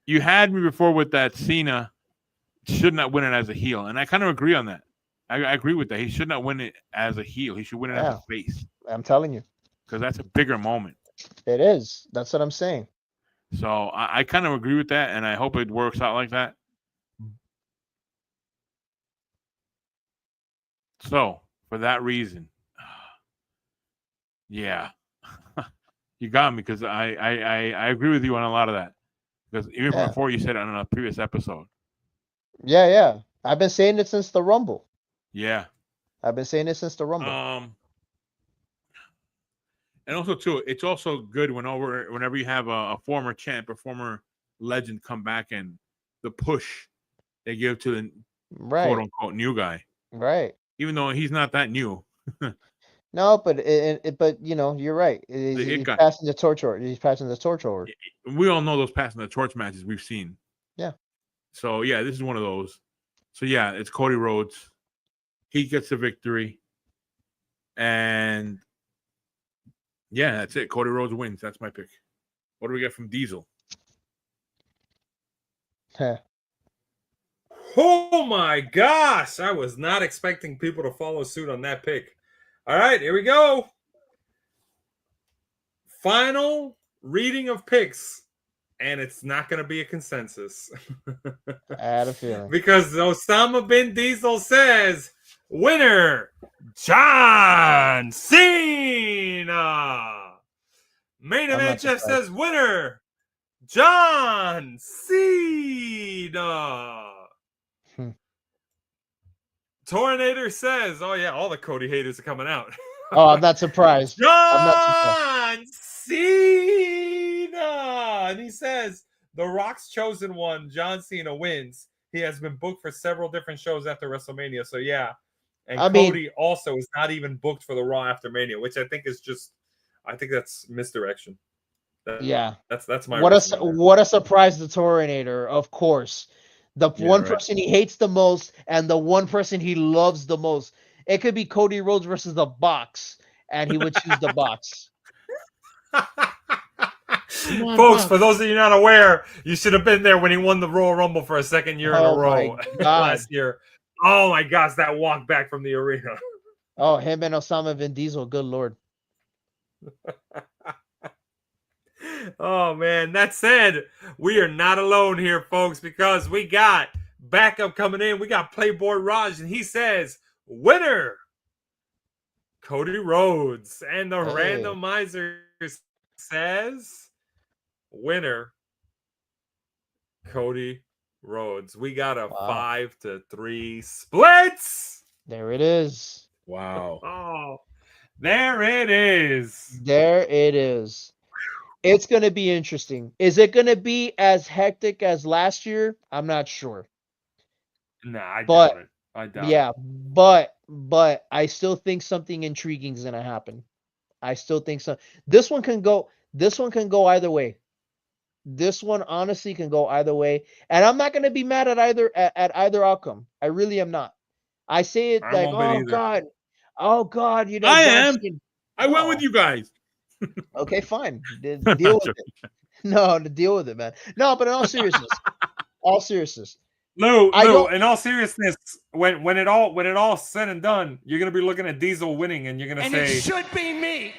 You had me before with that Cena should not win it as a heel, and I kind of agree on that. I agree with that. He should not win it as a heel. He should win it as a face, I'm telling you, because that's a bigger moment. it is. That's what I'm saying. So I kind of agree with that, and I hope it works out like that. So for that reason, yeah, you got me, because I agree with you on a lot of that. Because even before you said it on a previous episode. Yeah. I've been saying it since the Rumble. Yeah. I've been saying it since the Rumble. And also too, it's also good whenever you have a former champ or former legend come back, and the push they give to the quote unquote new guy. Right. Even though he's not that new. No, but but you know, you're right. He's passing the torch over. He's passing the torch over. We all know those passing the torch matches we've seen. Yeah. So yeah, this is one of those. So yeah, it's Cody Rhodes. He gets the victory. And yeah, that's it. Cody Rhodes wins. That's my pick. What do we get from Diesel? Oh my gosh. I was not expecting people to follow suit on that pick. All right, here we go. Final reading of picks. And it's not going to be a consensus. I had a feeling. Because Osama bin Diesel says, winner, John Cena. Main event just says, winner, John Cena. Tornator says, oh yeah, all the Cody haters are coming out. Oh, I'm not surprised. John Cena. And he says, The Rock's chosen one, John Cena, wins. He has been booked for several different shows after WrestleMania. So yeah. And Cody also is not even booked for the Raw after Mania, which I think is just, I think that's misdirection. That's my what a surprise, the Tornator, of course. The one person he hates the most and the one person he loves the most. It could be Cody Rhodes versus the Box, and he would choose the Box. Folks, for those of you not aware, you should have been there when he won the Royal Rumble for a second year in a row last year. Oh my gosh, that walk back from the arena. Oh, him and Osama bin Diesel, good Lord. Oh man, that said, we are not alone here, folks, because we got backup coming in. We got Playboy Raj, and he says, winner, Cody Rhodes. And the randomizer says, winner, Cody Rhodes. We got a 5-3 splits. There it is. Wow. Oh, there it is. There it is. It's going to be interesting. Is it going to be as hectic as last year? I'm not sure. Nah, I doubt it. I doubt it. But I still think something intriguing is going to happen. I still think so. This one can go either way. This one honestly can go either way. And I'm not going to be mad at either outcome. I really am not. I say it like, oh God, you know. I am. I went with you guys. Okay, fine. Deal with it. No, to deal with it, man. No, but in all seriousness, No, in all seriousness, when it all said and done, you're gonna be looking at Diesel winning, and you're gonna say, "It should be me."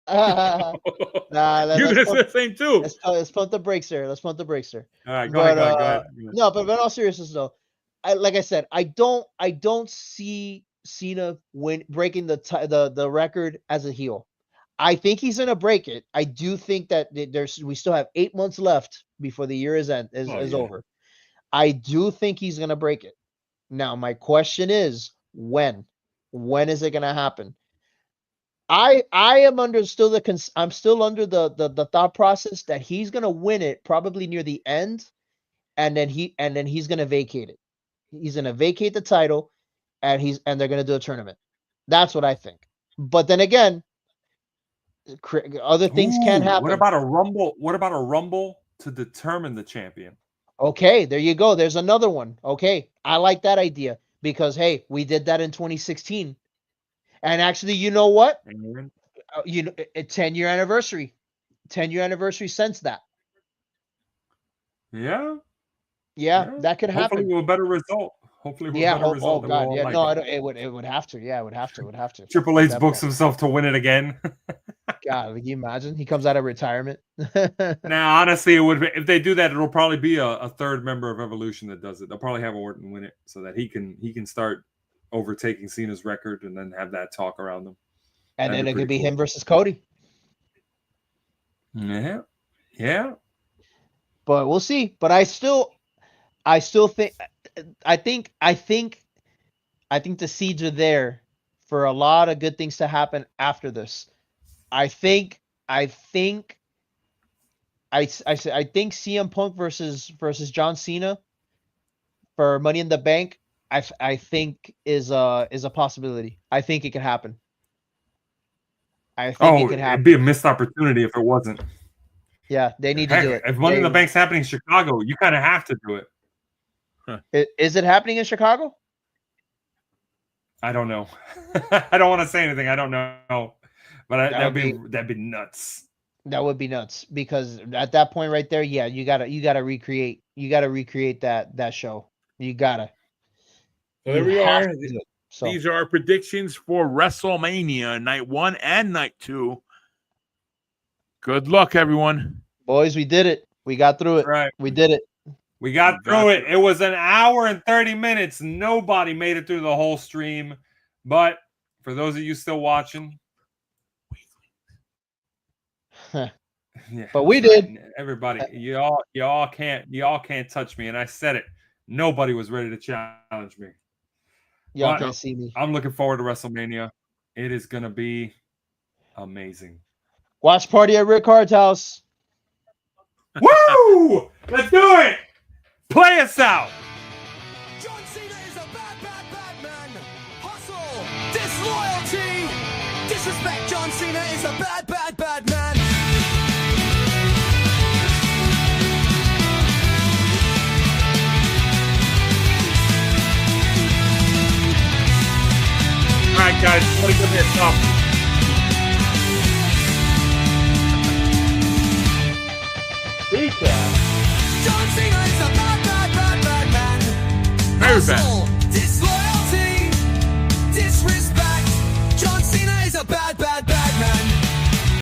Nah, you're gonna say the same too. Let's pump the brakes there. All right, go ahead. No, but in all seriousness, though, like I said, I don't see Cena breaking the record as a heel. I think he's gonna break it. I do think that we still have 8 months left before the year is over. I do think he's gonna break it. Now, my question is when? When is it gonna happen? I am still under the thought process that he's gonna win it probably near the end, and then he's gonna vacate it. He's gonna vacate the title, and they're gonna do a tournament. That's what I think. But then again, other things can happen. What about a rumble? What about a rumble to determine the champion? Okay, there you go. There's another one. Okay, I like that idea because hey, we did that in 2016, and actually, you know what? A 10-year anniversary, 10-year anniversary since that. Yeah. Yeah, that could Hopefully, happen. with a better result. Hopefully, with a Yeah. better result. Oh than we'll God. all Yeah. like. No, I don't, it would have to. Yeah, it would have to. It would have to. Triple H books Definitely. himself to win it again. God, can you imagine? He comes out of retirement. Now, honestly, it would be, if they do that, it'll probably be a third member of Evolution that does it. They'll probably have Orton win it so that he can start overtaking Cena's record and then have that talk around them. And That'd then be it could pretty be cool. him versus Cody. Yeah. Yeah. But we'll see. But I still think the seeds are there for a lot of good things to happen after this. I think CM Punk versus John Cena for Money in the Bank. I think is a possibility. I think it could happen. I think it could happen. It'd be a missed opportunity if it wasn't. Yeah, they need to Heck, do it. if Money in the Bank's happening in Chicago, you kind of have to do it. Is it happening in Chicago? I don't know. I don't want to say anything. I don't know, but that'd be nuts. That would be nuts because at that point right there, yeah, you gotta recreate that show. You gotta. So there You we have are. to do it. So These are our predictions for WrestleMania Night 1 and Night 2. Good luck, everyone. boys, we did it. We got through it. Right. We did it. We got through it. It was an hour and 30 minutes. Nobody made it through the whole stream. But for those of you still watching, yeah, But we did. Everybody, y'all can't touch me. And I said it. Nobody was ready to challenge me. Y'all But can't see me. I'm looking forward to WrestleMania. It is gonna be amazing. Watch party at Ric-Hard's house. Woo! Let's do it! Play us out! John Cena is a bad, bad, bad man. Hustle, disloyalty, disrespect. John Cena is a bad, bad, bad man. All right, guys, somebody give me a thumb. Recap. John Cena is a bad, bad, bad, bad man. Very bad. Hustle,